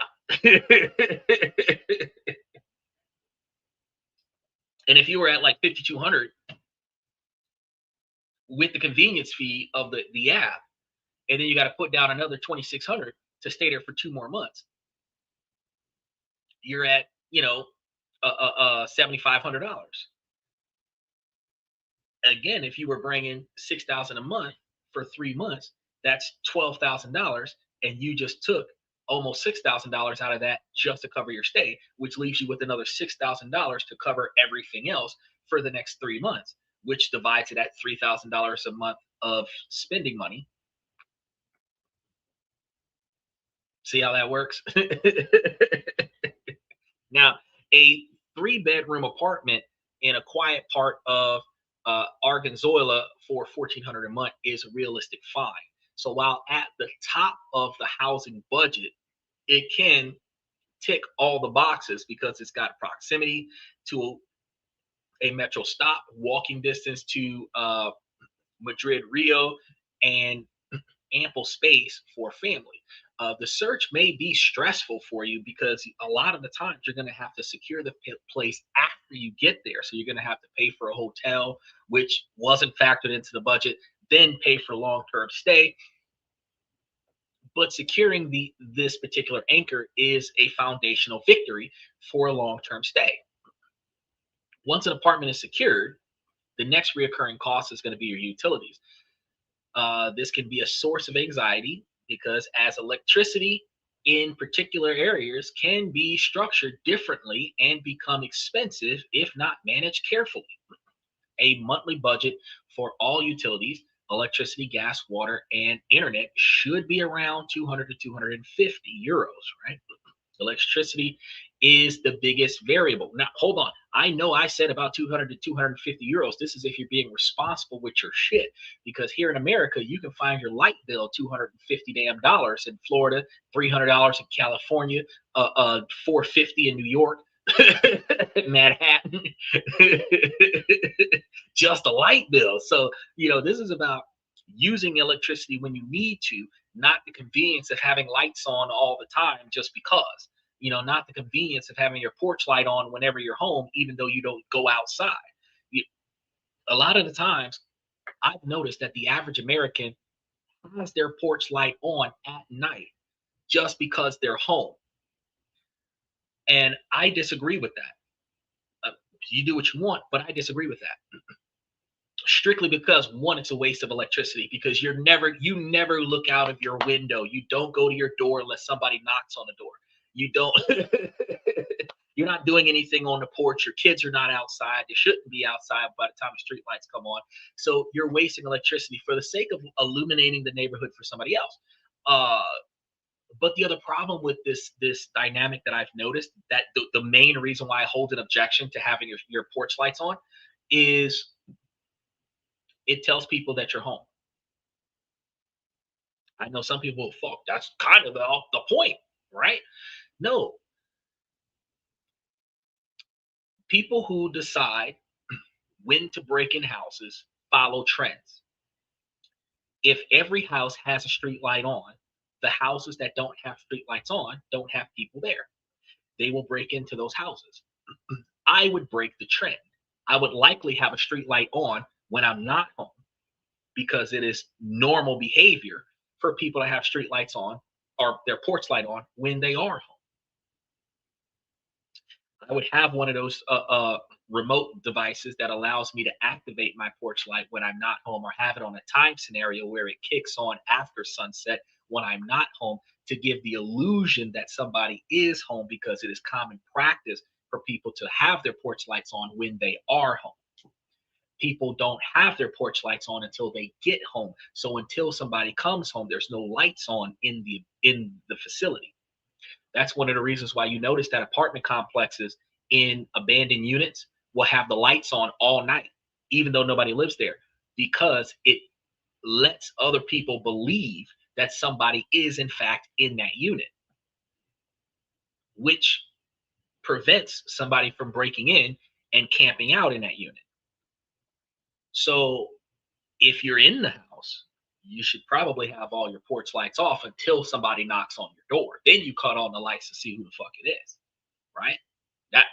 And if you were at like 5,200 with the convenience fee of the app, and then you got to put down another 2,600 to stay there for 2 more months, you're at, $7,500. Again, if you were bringing 6,000 a month for 3 months, that's $12,000, and you just took almost $6,000 out of that just to cover your stay, which leaves you with another $6,000 to cover everything else for the next 3 months, which divides it at $3,000 a month of spending money. See how that works? Now, a 3-bedroom apartment in a quiet part of Arganzuela for 1,400 a month is a realistic find. So while at the top of the housing budget, it can tick all the boxes because it's got proximity to a metro stop, walking distance to Madrid, Rio, and ample space for family. The search may be stressful for you because a lot of the times you're going to have to secure the place after you get there. So you're going to have to pay for a hotel, which wasn't factored into the budget, then pay for long-term stay. But securing this particular anchor is a foundational victory for a long-term stay. Once an apartment is secured, the next reoccurring cost is going to be your utilities. This can be a source of anxiety because as electricity in particular areas can be structured differently and become expensive if not managed carefully. A monthly budget for all utilities, electricity, gas, water, and internet should be around 200 to 250 euros, right? Electricity is the biggest variable. Now, hold on. I know I said about 200 to 250 euros. This is if you're being responsible with your shit. Because here in America, you can find your light bill $250 damn dollars in Florida, $300 in California, 450 in New York, Manhattan, just a light bill. So, this is about using electricity when you need to, not the convenience of having lights on all the time just because. Not the convenience of having your porch light on whenever you're home, even though you don't go outside. A lot of the times, I've noticed that the average American has their porch light on at night just because they're home. And I disagree with that. You do what you want, but I disagree with that. Strictly because, one, it's a waste of electricity because you never look out of your window. You don't go to your door unless somebody knocks on the door. You don't you're not doing anything on the porch. Your kids are not outside. They shouldn't be outside by the time the street lights come on. So you're wasting electricity for the sake of illuminating the neighborhood for somebody else. But the other problem with this dynamic that I've noticed, that the main reason why I hold an objection to having your porch lights on is it tells people that you're home. I know some people, fuck, that's kind of the point, right? No. People who decide when to break in houses follow trends. If every house has a street light on, the houses that don't have street lights on don't have people there. They will break into those houses. I would break the trend. I would likely have a street light on when I'm not home because it is normal behavior for people to have street lights on or their porch light on when they are home. I would have one of those remote devices that allows me to activate my porch light when I'm not home, or have it on a time scenario where it kicks on after sunset when I'm not home, to give the illusion that somebody is home, because it is common practice for people to have their porch lights on when they are home. People don't have their porch lights on until they get home. So until somebody comes home, there's no lights on in the facility. That's one of the reasons why you notice that apartment complexes in abandoned units will have the lights on all night. even though nobody lives there, because it lets other people believe that somebody is in fact in that unit, which prevents somebody from breaking in and camping out in that unit. So if you're in the house, you should probably have all your porch lights off until somebody knocks on your door. Then you cut on the lights to see who the fuck it is, right?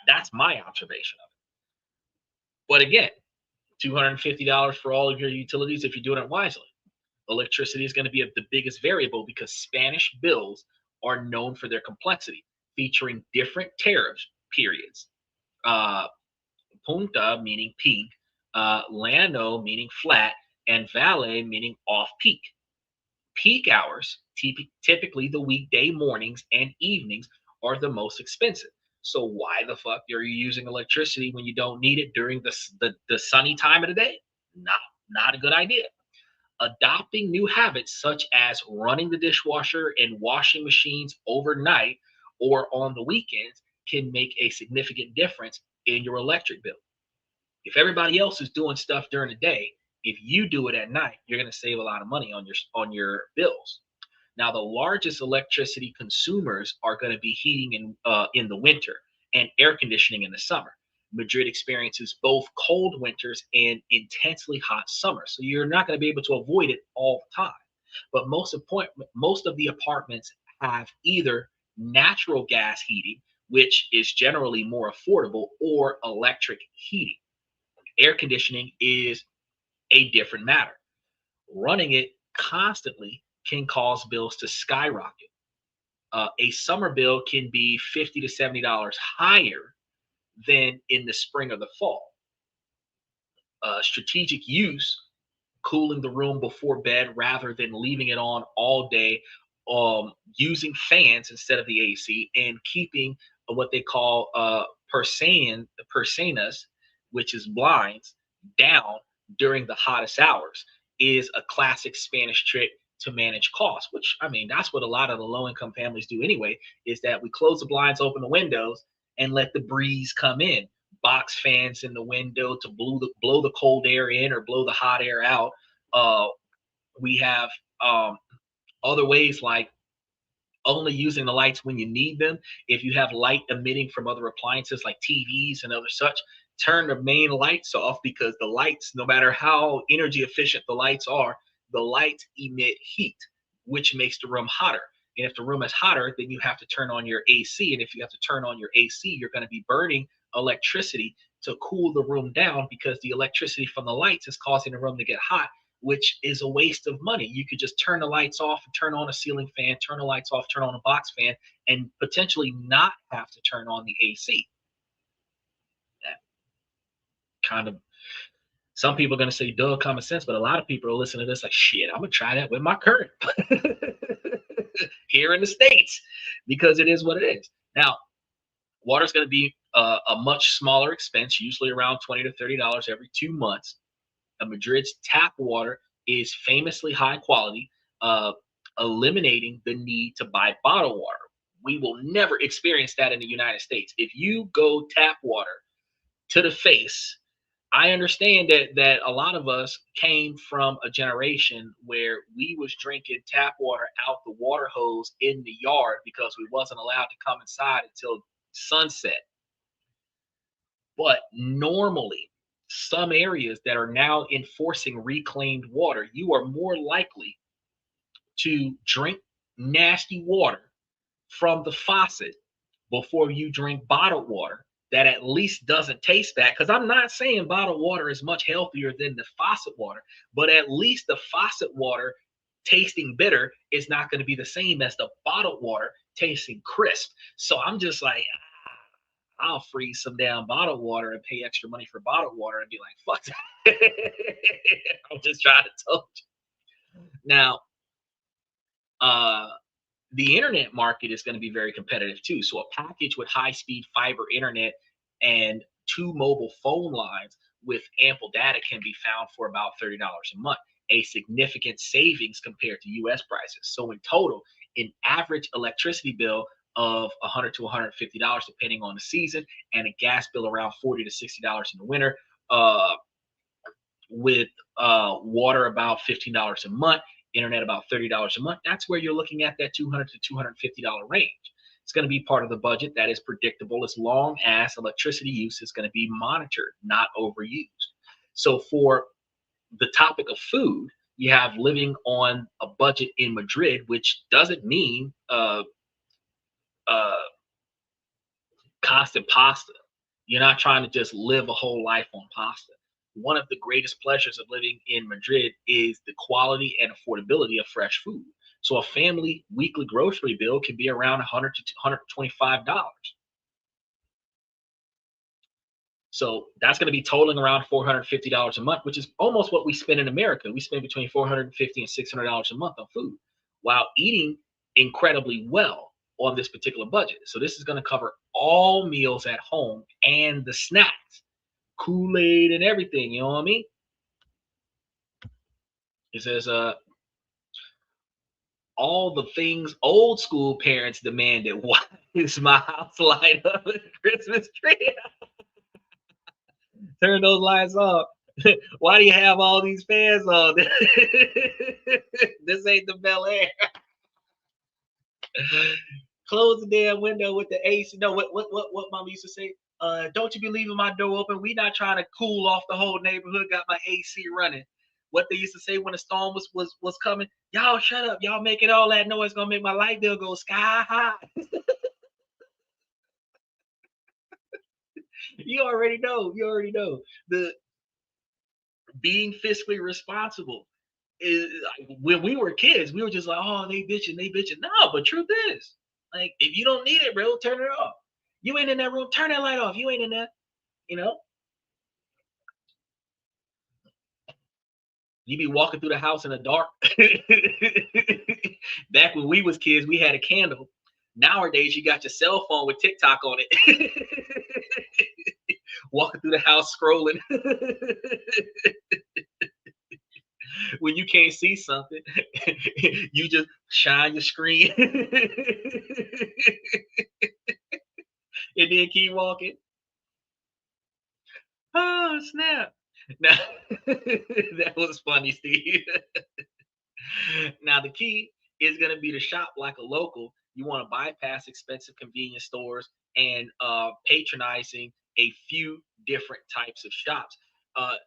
That's my observation of it. But again, $250 for all of your utilities if you're doing it wisely. Electricity is going to be the biggest variable because Spanish bills are known for their complexity, featuring different tariff periods. Uh, Punta meaning peak, Llano meaning flat, and Valle meaning off peak. Peak hours, typically the weekday mornings and evenings, are the most expensive. So why the fuck are you using electricity when you don't need it during the sunny time of the day? Not a good idea. Adopting new habits such as running the dishwasher and washing machines overnight or on the weekends can make a significant difference in your electric bill. If everybody else is doing stuff during the day, if you do it at night, you're going to save a lot of money on your bills. Now, the largest electricity consumers are going to be heating in the winter and air conditioning in the summer. Madrid experiences both cold winters and intensely hot summers, so you're not going to be able to avoid it all the time. But most of the apartments have either natural gas heating, which is generally more affordable, or electric heating. Air conditioning is a different matter. Running it constantly can cause bills to skyrocket. A summer bill can be $50 to $70 higher than in the spring or the fall. Strategic use, cooling the room before bed rather than leaving it on all day, using fans instead of the AC, and keeping what they call persianas, which is blinds, down during the hottest hours is a classic Spanish trick to manage costs, which I mean, that's what a lot of the low income families do anyway, is that we close the blinds, open the windows, and let the breeze come in. Box fans in the window to blow the cold air in or blow the hot air out. Uh, we have other ways like only using the lights when you need them. If you have light emitting from other appliances like TVs and other such, turn the main lights off, because the lights, no matter how energy efficient the lights are, the lights emit heat, which makes the room hotter. And if the room is hotter, then you have to turn on your AC. And if you have to turn on your AC, you're going to be burning electricity to cool the room down, because the electricity from the lights is causing the room to get hot, which is a waste of money. You could just turn the lights off and turn on a ceiling fan, turn the lights off, turn on a box fan, and potentially not have to turn on the AC. That kind of, some people are going to say duh, common sense, but a lot of people are listening to this like, shit, I'm going to try that with my current here in the States, because it is what it is. Now, water is going to be a much smaller expense, usually around $20 to $30 every 2 months. Madrid's tap water is famously high quality, eliminating the need to buy bottled water. We will never experience that in the United States. If you go tap water to the face, I understand that a lot of us came from a generation where we was drinking tap water out the water hose in the yard because we wasn't allowed to come inside until sunset. But normally, some areas that are now enforcing reclaimed water, you are more likely to drink nasty water from the faucet before you drink bottled water that at least doesn't taste bad. Because I'm not saying bottled water is much healthier than the faucet water, but at least the faucet water tasting bitter is not going to be the same as the bottled water tasting crisp. So I'm just like, I'll freeze some damn bottled water and pay extra money for bottled water and be like, fuck that. I'm just trying to tell you. Now, the internet market is going to be very competitive too. So a package with high-speed fiber internet and 2 mobile phone lines with ample data can be found for about $30 a month, a significant savings compared to US prices. So in total, an average electricity bill of $100 to $150 depending on the season, and a gas bill around $40 to $60 in the winter. with water about $15 a month, internet about $30 a month. That's where you're looking at that $200 to $250 range. It's going to be part of the budget that is predictable as long as electricity use is going to be monitored, not overused. So for the topic of food, you have living on a budget in Madrid, which doesn't mean uh, constant pasta. You're not trying to just live a whole life on pasta. One of the greatest pleasures of living in Madrid is the quality and affordability of fresh food. So a family weekly grocery bill can be around 100 to $125. So that's going to be totaling around $450 a month, which is almost what we spend in America. We spend between $450 and $600 a month on food while eating incredibly well on this particular budget. So this is going to cover all meals at home and the snacks, Kool-Aid and everything. You know what I mean? It says, all the things old school parents demanded. Why is my house light up with a Christmas tree? Turn those lights off. Why do you have all these fans on? This ain't the Bel Air. Close the damn window with the AC. No, what mom used to say? Don't you be leaving my door open. We not trying to cool off the whole neighborhood. Got my AC running. What they used to say when the storm was coming? Y'all shut up. Y'all making all that noise gonna make my light bill go sky high. You already know. You already know. The being fiscally responsible is like, when we were kids, we were just like, oh, they bitching, they bitching. No, but truth is, like, if you don't need it, bro, turn it off. You ain't in that room, turn that light off. You ain't in there, you know. You be walking through the house in the dark. Back when we was kids, we had a candle. Nowadays, you got your cell phone with TikTok on it. Walking through the house scrolling. When you can't see something, you just shine your screen and then keep walking. Oh, snap. Now, that was funny, Steve. Now, the key is going to be to shop like a local. You want to bypass expensive convenience stores and patronizing a few different types of shops.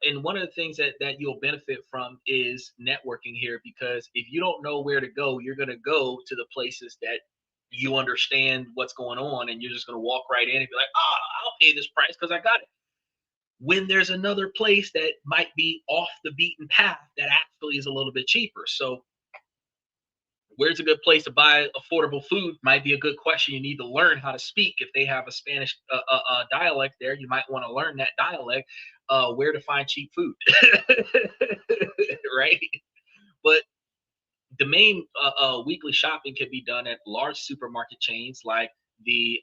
And one of the things that you'll benefit from is networking here, because if you don't know where to go, you're going to go to the places that you understand what's going on, and you're just going to walk right in and be like, oh, I'll pay this price because I got it. When there's another place that might be off the beaten path that actually is a little bit cheaper. So where's a good place to buy affordable food might be a good question. You need to learn how to speak. If they have a Spanish dialect there, you might want to learn that dialect. Where to find cheap food, right? But the main weekly shopping can be done at large supermarket chains like the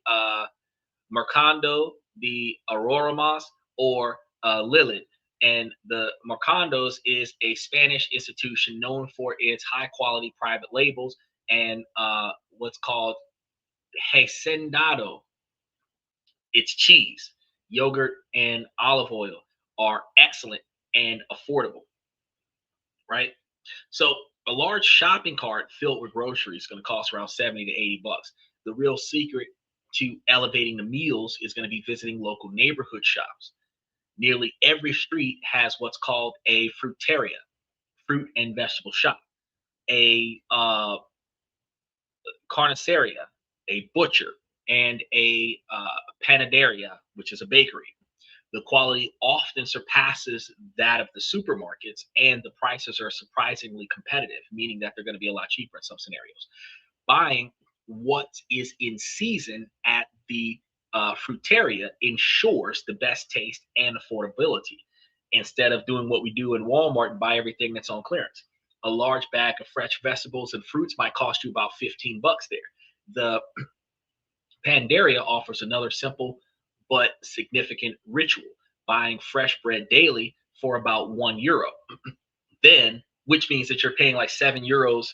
Mercado, the Auroramas, or Lilith. And the Mercados is a Spanish institution known for its high quality private labels and what's called hacendado. Its cheese, yogurt, and olive oil are excellent and affordable, right? So a large shopping cart filled with groceries is going to cost around 70 to 80 bucks. The real secret to elevating the meals is going to be visiting local neighborhood shops. Nearly every street has what's called a fruteria, fruit and vegetable shop, a carniceria, a butcher, and a panaderia, which is a bakery. The quality often surpasses that of the supermarkets, and the prices are surprisingly competitive, meaning that they're going to be a lot cheaper in some scenarios. Buying what is in season at the fruteria ensures the best taste and affordability, instead of doing what we do in Walmart and buy everything that's on clearance. A large bag of fresh vegetables and fruits might cost you about 15 bucks there. The Pandaria offers another simple but significant ritual, buying fresh bread daily for about €1. Then, which means that you're paying like €7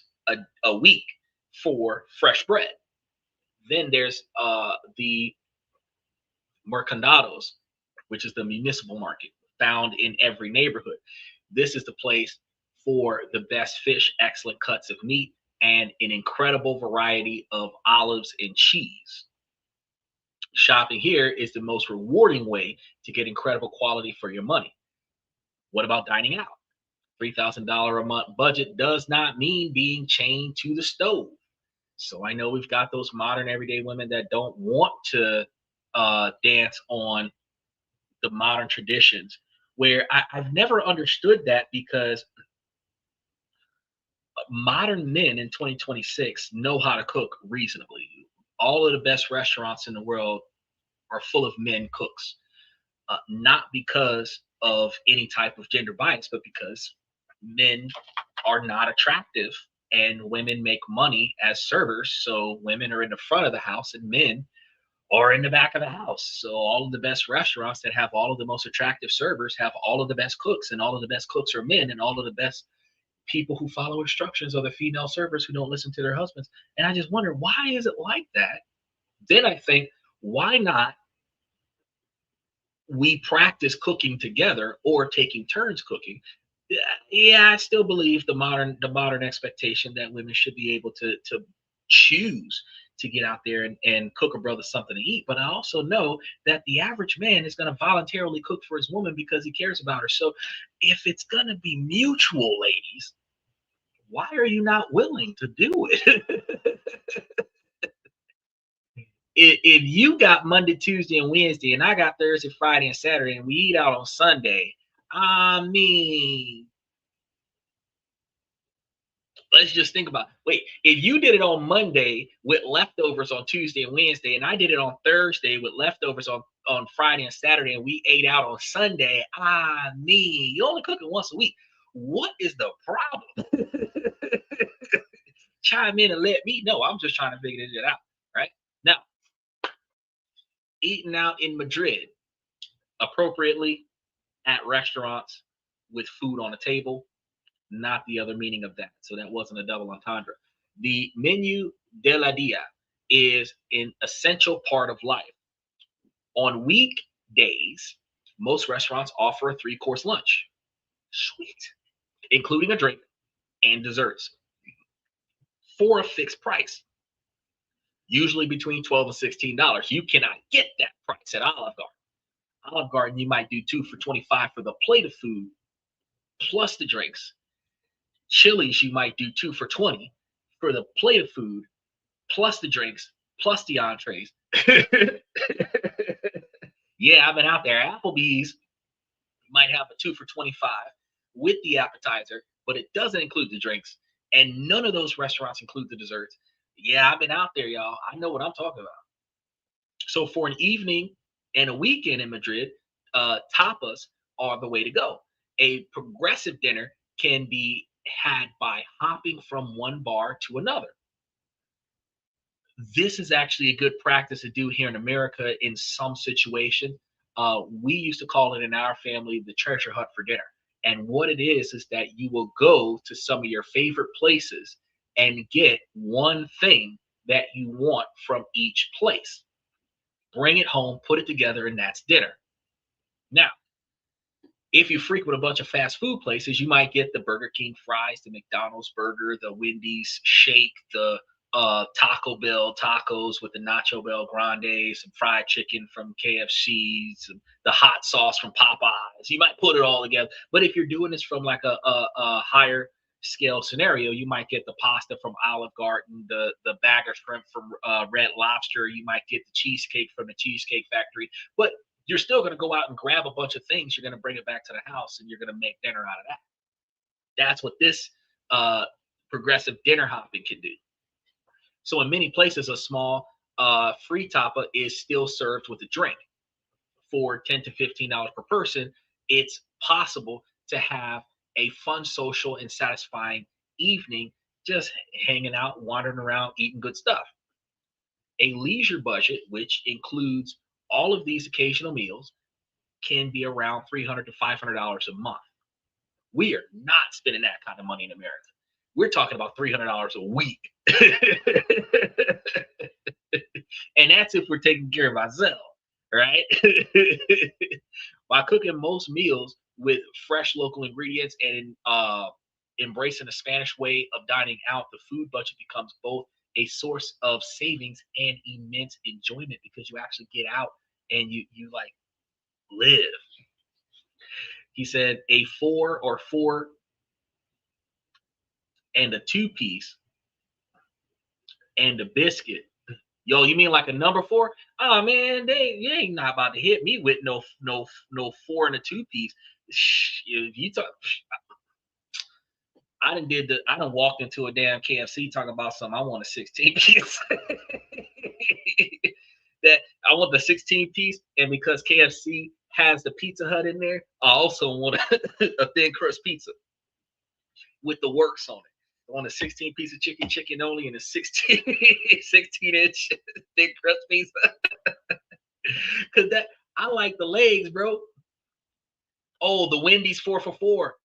a week for fresh bread. Then there's the mercandados, which is the municipal market found in every neighborhood. This is the place for the best fish, excellent cuts of meat, and an incredible variety of olives and cheese. Shopping here is the most rewarding way to get incredible quality for your money. What about dining out? $3,000 a month budget does not mean being chained to the stove. So I know we've got those modern everyday women that don't want to dance on the modern traditions, where I've never understood that, because modern men in 2026 know how to cook reasonably. All of the best restaurants in the world are full of men cooks, not because of any type of gender bias, but because men are not attractive and women make money as servers. So women are in the front of the house and men are in the back of the house. So all of the best restaurants that have all of the most attractive servers have all of the best cooks, and all of the best cooks are men, and all of the best people who follow instructions are the female servers who don't listen to their husbands. And I just wonder, why is it like that? Then I think, why not we practice cooking together or taking turns cooking? Yeah, I still believe the modern expectation that women should be able to choose to get out there and cook a brother something to eat. But I also know that the average man is going to voluntarily cook for his woman because he cares about her. So if it's going to be mutual, ladies, why are you not willing to do it? If you got Monday, Tuesday, and Wednesday, and I got Thursday, Friday, and Saturday, and we eat out on Sunday, I mean, let's just think about, wait, if you did it on Monday with leftovers on Tuesday and Wednesday, and I did it on Thursday with leftovers on Friday and Saturday, and we ate out on Sunday, I mean, you only cooking once a week. What is the problem? Chime in and let me know. I'm just trying to figure it out. Right now, eating out in Madrid appropriately at restaurants with food on the table, not the other meaning of that. So that wasn't a double entendre. The menu de la dia is an essential part of life. On weekdays, most restaurants offer a three-course lunch. Sweet. Including a drink and desserts for a fixed price, usually between $12 and $16. You cannot get that price at Olive Garden. Olive Garden, you might do 2 for $25 for the plate of food plus the drinks. Chili's, you might do 2 for $20 for the plate of food plus the drinks plus the entrees. Yeah, I've been out there. Applebee's might have a 2 for $25 with the appetizer, but it doesn't include the drinks. And none of those restaurants include the desserts. Yeah, I've been out there, y'all. I know what I'm talking about. So for an evening and a weekend in Madrid, tapas are the way to go. A progressive dinner can be had by hopping from one bar to another. This is actually a good practice to do here in America in some situation. We used to call it in our family the treasure hunt for dinner. And what it is that you will go to some of your favorite places and get one thing that you want from each place. Bring it home, put it together, and that's dinner. Now, if you frequent a bunch of fast food places, you might get the Burger King fries, the McDonald's burger, the Wendy's shake, the Taco Bell tacos with the Nacho Bell Grande, some fried chicken from KFC, the hot sauce from Popeyes. You might put it all together. But if you're doing this from like a higher scale scenario, you might get the pasta from Olive Garden, the bag of shrimp from Red Lobster. You might get the cheesecake from the Cheesecake Factory. But you're still going to go out and grab a bunch of things. You're going to bring it back to the house and you're going to make dinner out of that. That's what this progressive dinner hopping can do. So in many places, a small free tapa is still served with a drink. For $10 to $15 per person, it's possible to have a fun, social, and satisfying evening just hanging out, wandering around, eating good stuff. A leisure budget, which includes all of these occasional meals, can be around $300 to $500 a month. We are not spending that kind of money in America. We're talking about $300 a week. And that's if we're taking care of ourselves, right? By cooking most meals with fresh local ingredients and embracing the Spanish way of dining out, the food budget becomes both a source of savings and immense enjoyment because you actually get out and you like live. He said a four and a 2-piece and a biscuit. Yo, you mean like a number 4? Oh man, you ain't not about to hit me with no 4 and a 2-piece. If you talk, I done walked into a damn KFC talking about something. I want a 16 piece. That I want the 16 piece, and because KFC has the Pizza Hut in there, I also want a thin crust pizza with the works on it. I want a 16 piece of chicken only, and a 16-inch thin crust pizza. Cause that I like the legs, bro. Oh, the Wendy's 4 for 4.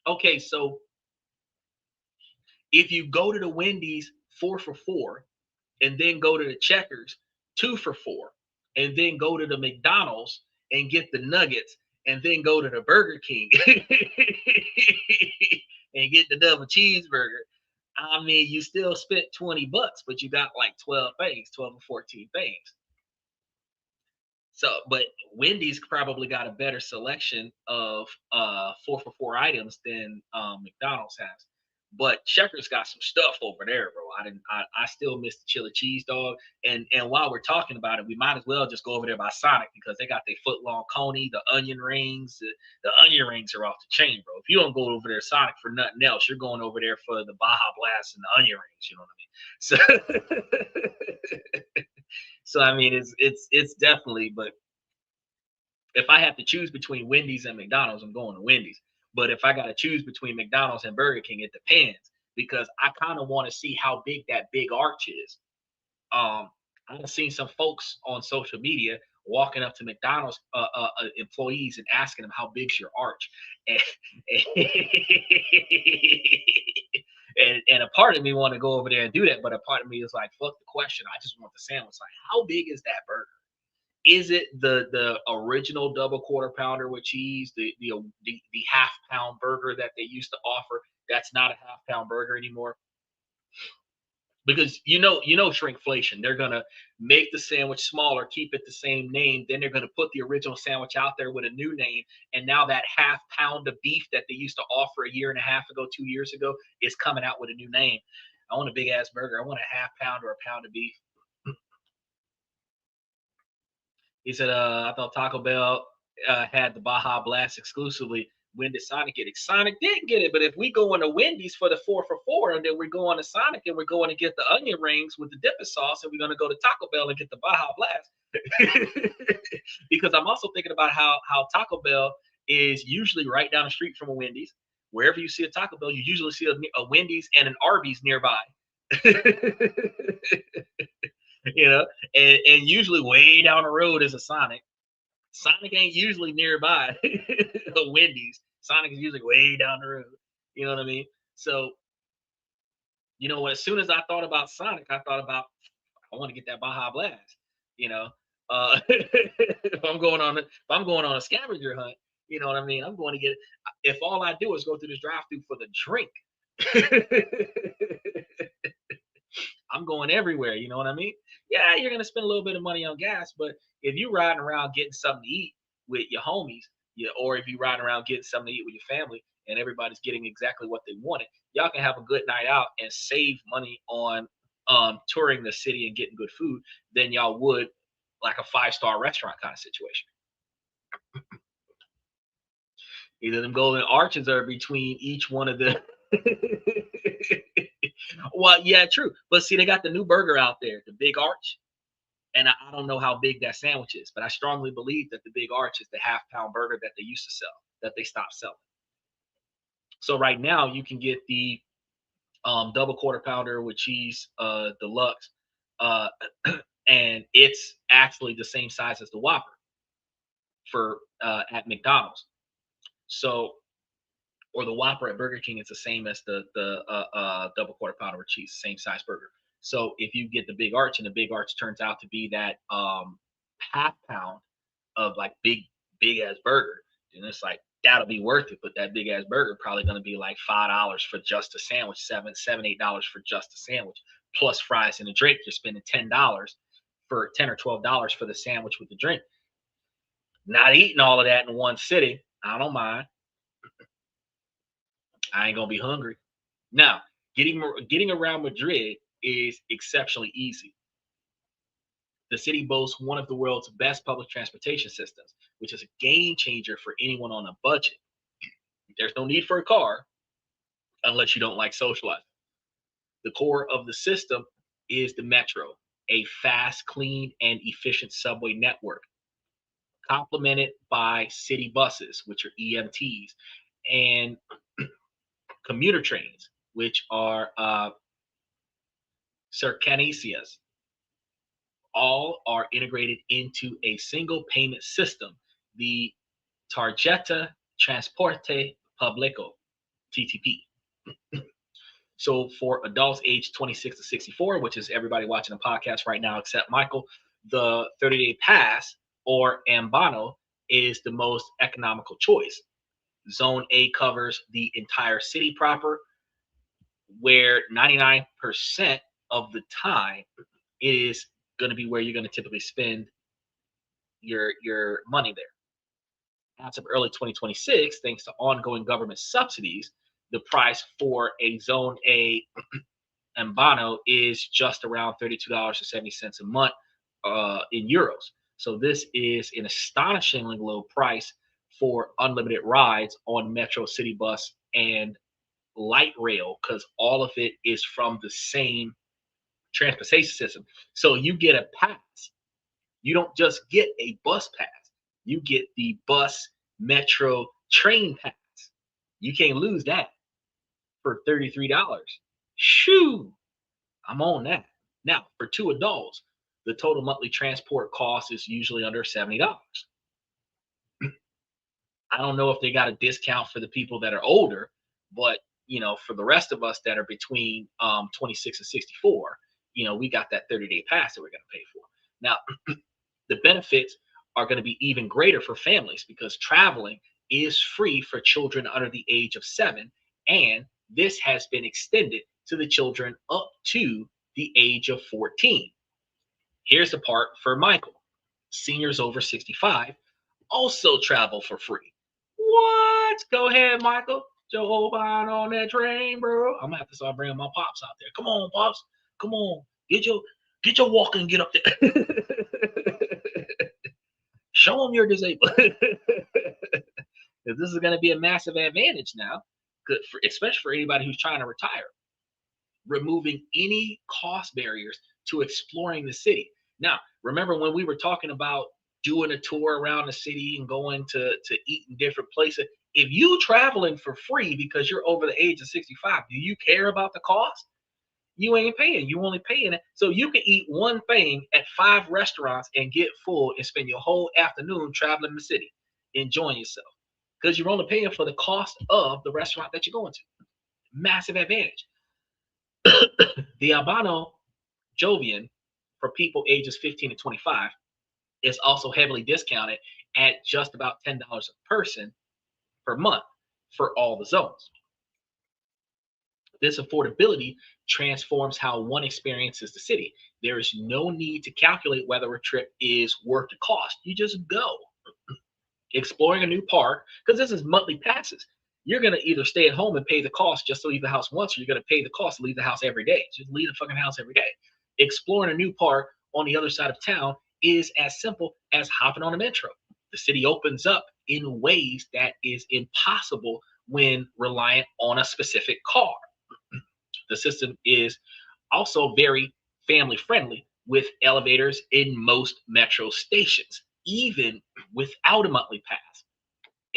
Okay, so if you go to the Wendy's 4 for 4, and then go to the Checkers 2 for 4, and then go to the McDonald's and get the nuggets, and then go to the Burger King and get the double cheeseburger. I mean, you still spent $20, but you got like 12 things, 12 or 14 things. So, but Wendy's probably got a better selection of 4 for 4 items than McDonald's has. But Checkers got some stuff over there, bro. I still miss the chili cheese dog. And while we're talking about it, we might as well just go over there by Sonic because they got their foot long coney, the onion rings. The onion rings are off the chain, bro. If you don't go over there Sonic for nothing else, you're going over there for the Baja Blast and the onion rings. You know what I mean? So, so I mean, it's definitely. But if I have to choose between Wendy's and McDonald's, I'm going to Wendy's. But if I got to choose between McDonald's and Burger King, it depends because I kind of want to see how big that big arch is. I've seen some folks on social media walking up to McDonald's employees and asking them how big's your arch, and and a part of me want to go over there and do that, but a part of me is like, fuck the question. I just want the sandwich. Like, how big is that burger? Is it the original double quarter pounder with cheese, the half pound burger that they used to offer? That's not a half pound burger anymore. Because shrinkflation. They're gonna make the sandwich smaller, keep it the same name, then they're gonna put the original sandwich out there with a new name, and now that half pound of beef that they used to offer a year and a half ago, 2 years ago, is coming out with a new name. I want a big ass burger. I want a half pound or a pound of beef. He said, I thought Taco Bell had the Baja Blast exclusively. When did Sonic get it? Sonic did get it, but if we go into Wendy's for the 4 for 4, and then we go on to Sonic and we're going to get the onion rings with the dipping sauce, and we're going to go to Taco Bell and get the Baja Blast. Because I'm also thinking about how Taco Bell is usually right down the street from a Wendy's. Wherever you see a Taco Bell, you usually see a Wendy's and an Arby's nearby. And usually way down the road is a Sonic. Sonic ain't usually nearby a Wendy's. Sonic is usually way down the road. You know what I mean? So, as soon as I thought about Sonic, I thought about I want to get that Baja Blast. If I'm going on a scavenger hunt, you know what I mean? I'm going to get it. If all I do is go through this drive-through for the drink, I'm going everywhere. You know what I mean? Yeah, you're gonna spend a little bit of money on gas, but if you riding around getting something to eat with your homies, or if you riding around getting something to eat with your family, and everybody's getting exactly what they wanted, y'all can have a good night out and save money on touring the city and getting good food than y'all would like a 5-star restaurant kind of situation. Either them golden arches are between each one of the. Well, yeah, true. But see, they got the new burger out there, the Big Arch. And I don't know how big that sandwich is, but I strongly believe that the Big Arch is the half pound burger that they used to sell, that they stopped selling. So right now you can get the double quarter pounder with cheese deluxe, and it's actually the same size as the Whopper for at McDonald's. So, or the Whopper at Burger King, it's the same as the double quarter pounder with cheese, same size burger. So if you get the Big Arch, and the Big Arch turns out to be that half pound of like big big ass burger. And it's like, that'll be worth it. But that big ass burger probably going to be like $5 for just a sandwich, $8 for just a sandwich, plus fries and a drink. You're spending $10 for $10 or $12 for the sandwich with the drink. Not eating all of that in one sitting. I don't mind. I ain't gonna be hungry. Now, getting around Madrid is exceptionally easy. The city boasts one of the world's best public transportation systems, which is a game changer for anyone on a budget. There's no need for a car unless you don't like socializing. The core of the system is the metro, a fast, clean, and efficient subway network, complemented by city buses, which are EMTs, and commuter trains, which are cercanías. All are integrated into a single payment system, the Tarjeta Transporte Público, TTP. So for adults aged 26 to 64, which is everybody watching the podcast right now except Michael, the 30-day pass or Ambano is the most economical choice. Zone A covers the entire city proper, where 99% of the time is going to be where you're going to typically spend your money there. As of early 2026, thanks to ongoing government subsidies, the price for a Zone A Ambano is just around $32.70 a month in euros. So this is an astonishingly low price for unlimited rides on Metro, City Bus, and light rail, because all of it is from the same transportation system. So you get a pass. You don't just get a bus pass. You get the bus, metro, train pass. You can't lose that for $33. Shoo, I'm on that. Now, for two adults, the total monthly transport cost is usually under $70. I don't know if they got a discount for the people that are older, but for the rest of us that are between 26 and 64, we got that 30-day pass that we're going to pay for. Now, the benefits are going to be even greater for families because traveling is free for children under the age of 7, and this has been extended to the children up to the age of 14. Here's the part for Michael. Seniors over 65 also travel for free. What? Go ahead, Michael. Joe Obama on that train, bro. I'm gonna have to start bringing my pops out there. Come on, pops. Come on. Get your walker and get up there. Show them you're disabled. This is going to be a massive advantage now, especially for anybody who's trying to retire. Removing any cost barriers to exploring the city. Now, remember when we were talking about doing a tour around the city and going to eat in different places? If you traveling for free because you're over the age of 65, do you care about the cost? You ain't paying. You only paying it. So you can eat one thing at 5 restaurants and get full and spend your whole afternoon traveling the city, enjoying yourself. Because you're only paying for the cost of the restaurant that you're going to. Massive advantage. The Albano Jovian for people ages 15 to 25 is also heavily discounted at just about $10 a person per month for all the zones. This affordability transforms how one experiences the city. There is no need to calculate whether a trip is worth the cost. You just go. Exploring a new park, because this is monthly passes. You're going to either stay at home and pay the cost just to leave the house once, or you're going to pay the cost to leave the house every day. Just leave the fucking house every day. Exploring a new park on the other side of town is as simple as hopping on a metro. The city opens up in ways that is impossible when reliant on a specific car. The system is also very family friendly with elevators in most metro stations, even without a monthly pass.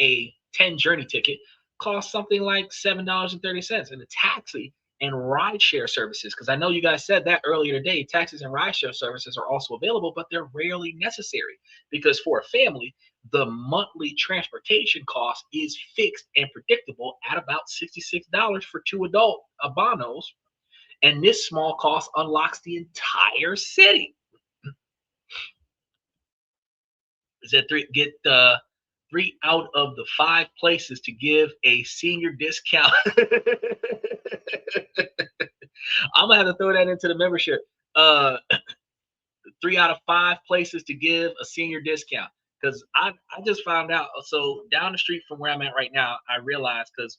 A 10 journey ticket costs something like $7.30, and a taxi and rideshare services, because I know you guys said that earlier today, taxis and rideshare services are also available, but they're rarely necessary because for a family, the monthly transportation cost is fixed and predictable at about $66 for 2 adult abonos, and this small cost unlocks the entire city. Get 3 out of the 5 places to give a senior discount. I'm gonna have to throw that into the membership. 3 out of 5 places to give a senior discount. Because I just found out. So down the street from where I'm at right now, I realized because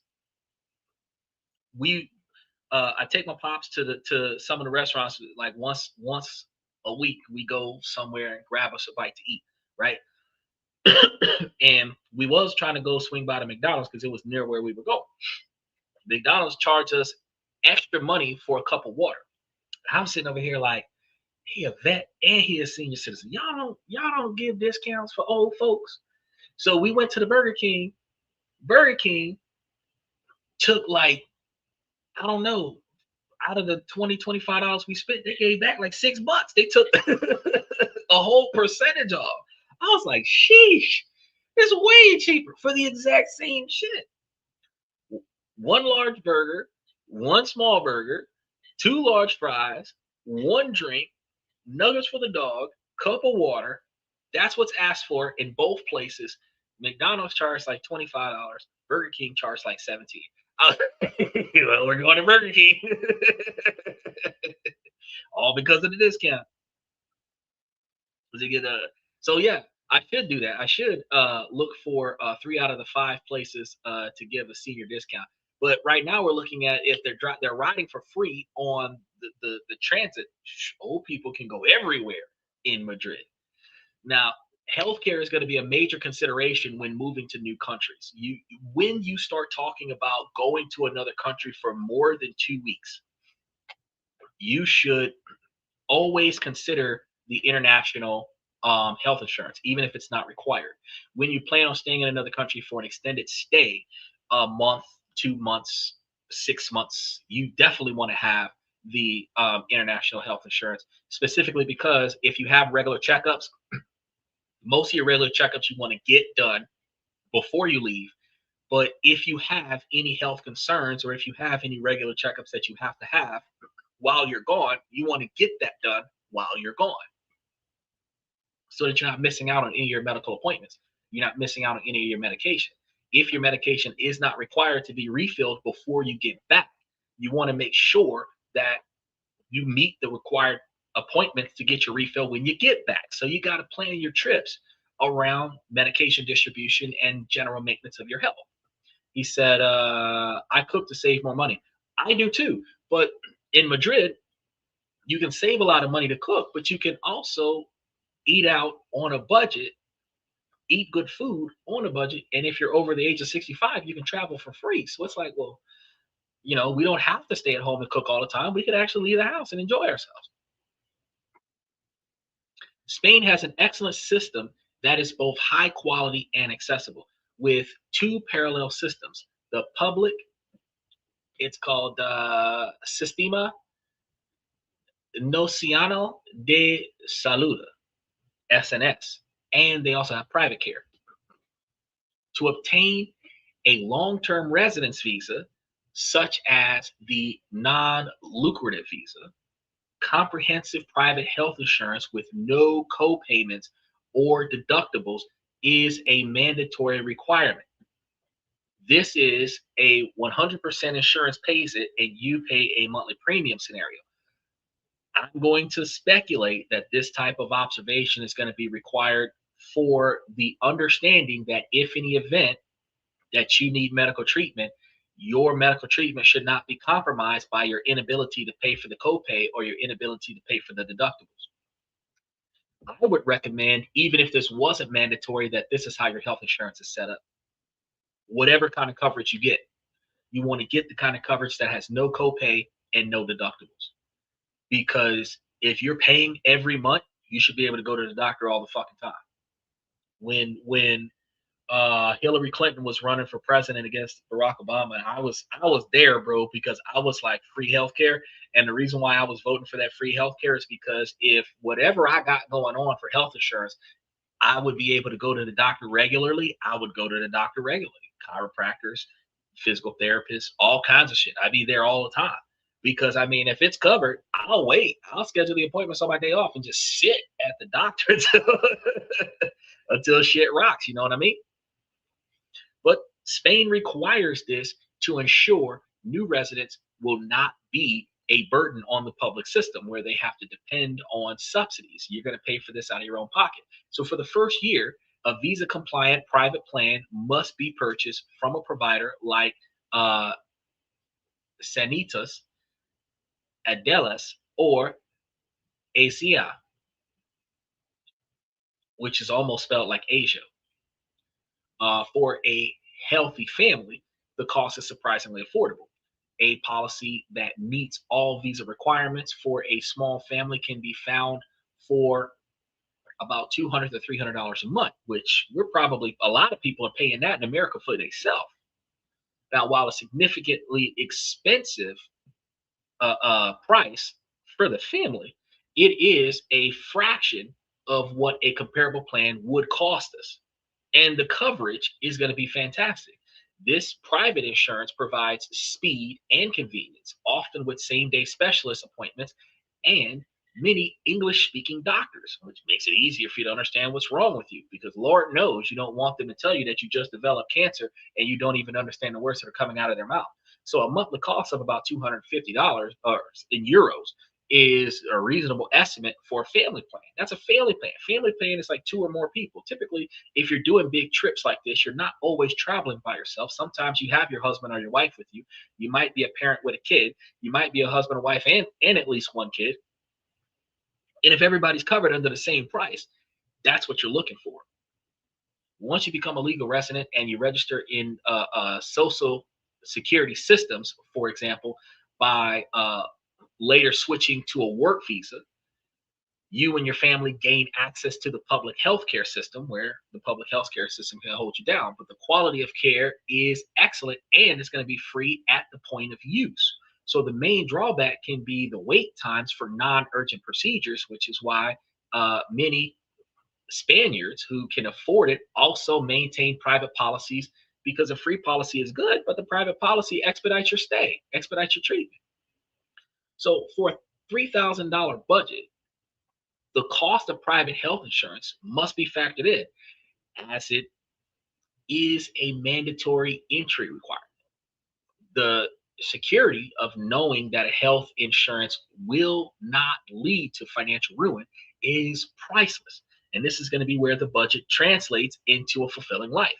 we I take my pops to some of the restaurants like once a week. We go somewhere and grab us a bite to eat, right? And we was trying to go swing by the McDonald's because it was near where we were going. McDonald's charged us extra money for a cup of water. I'm sitting over here like, he a vet and he a senior citizen. Y'all don't give discounts for old folks. So we went to the Burger King. Burger King took like, I don't know, out of the $25 we spent, they gave back like $6. They took a whole percentage off. I was like, sheesh, it's way cheaper for the exact same shit. One large burger, one small burger, 2 large fries, 1 drink, nuggets for the dog, cup of water. That's what's asked for in both places. McDonald's charged like $25. Burger King charged like $17. Well, we're going to Burger King. All because of the discount. So yeah, I should do that. I should look for 3 out of the 5 places to give a senior discount. But right now we're looking at if they're riding for free on the transit. Old people can go everywhere in Madrid. Now, healthcare is going to be a major consideration when moving to new countries. When you start talking about going to another country for more than 2 weeks, you should always consider the international health insurance, even if it's not required. When you plan on staying in another country for an extended stay, a month, 2 months, 6 months, you definitely want to have the international health insurance, specifically because if you have regular checkups, most of your regular checkups you want to get done before you leave. But if you have any health concerns or if you have any regular checkups that you have to have while you're gone, you want to get that done while you're gone so that you're not missing out on any of your medical appointments. You're not missing out on any of your medication. If your medication is not required to be refilled before you get back, you want to make sure that you meet the required appointments to get your refill when you get back. So you got to plan your trips around medication distribution and general maintenance of your health. He said, I cook to save more money. I do too. But in Madrid, you can save a lot of money to cook, but you can also eat out on a budget, eat good food on a budget. And if you're over the age of 65, you can travel for free. So it's like, well, we don't have to stay at home and cook all the time. We could actually leave the house and enjoy ourselves. Spain has an excellent system that is both high quality and accessible with 2 parallel systems. The public, it's called Sistema Nacional de Salud, SNS, and they also have private care. To obtain a long-term residence visa, such as the non-lucrative visa, comprehensive private health insurance with no co-payments or deductibles is a mandatory requirement. This is a 100% insurance pays it and you pay a monthly premium scenario. I'm going to speculate that this type of observation is going to be required for the understanding that if in the event that you need medical treatment, your medical treatment should not be compromised by your inability to pay for the copay or your inability to pay for the deductibles. I would recommend, even if this wasn't mandatory, that this is how your health insurance is set up. Whatever kind of coverage you get, you want to get the kind of coverage that has no copay and no deductibles. Because if you're paying every month, you should be able to go to the doctor all the fucking time. When Hillary Clinton was running for president against Barack Obama, and I was there, bro, because I was like free healthcare. And the reason why I was voting for that free healthcare is because if whatever I got going on for health insurance, I would be able to go to the doctor regularly. I would go to the doctor regularly. Chiropractors, physical therapists, all kinds of shit. I'd be there all the time. Because I mean, if it's covered, I'll wait. I'll schedule the appointments on my day off and just sit at the doctor until shit rocks. You know what I mean? Spain requires this to ensure new residents will not be a burden on the public system where they have to depend on subsidies. You're going to pay for this out of your own pocket. So for the first year, a visa compliant private plan must be purchased from a provider like uh, Sanitas, Adelas, or ACA, which is almost spelled like Asia. For a healthy family, the cost is surprisingly affordable. A policy that meets all visa requirements for a small family can be found for about $200 to $300 a month, which we're probably, a lot of people are paying that in America for themselves. Now, while a significantly expensive price for the family, it is a fraction of what a comparable plan would cost us. And the coverage is going to be fantastic. This private insurance provides speed and convenience, often with same day specialist appointments and many English speaking doctors, which makes it easier for you to understand what's wrong with you because Lord knows you don't want them to tell you that you just developed cancer and you don't even understand the words that are coming out of their mouth. So a monthly cost of about $250 or in euros is a reasonable estimate for a family plan. That's a family plan. Family plan is like two or more people. Typically, if you're doing big trips like this, you're not always traveling by yourself. Sometimes you have your husband or your wife with you. You might be a parent with a kid. You might be a husband or wife and at least one kid. And if everybody's covered under the same price, that's what you're looking for. Once you become a legal resident and you register in social security systems, for example, by later switching to a work visa, you and your family gain access to the public healthcare system where the public healthcare system can hold you down. But the quality of care is excellent and it's going to be free at the point of use. So the main drawback can be the wait times for non-urgent procedures, which is why many Spaniards who can afford it also maintain private policies because a free policy is good, but the private policy expedites your stay, expedites your treatment. So for a $3,000 budget, the cost of private health insurance must be factored in as it is a mandatory entry requirement. The security of knowing that a health insurance will not lead to financial ruin is priceless. And this is going to be where the budget translates into a fulfilling life.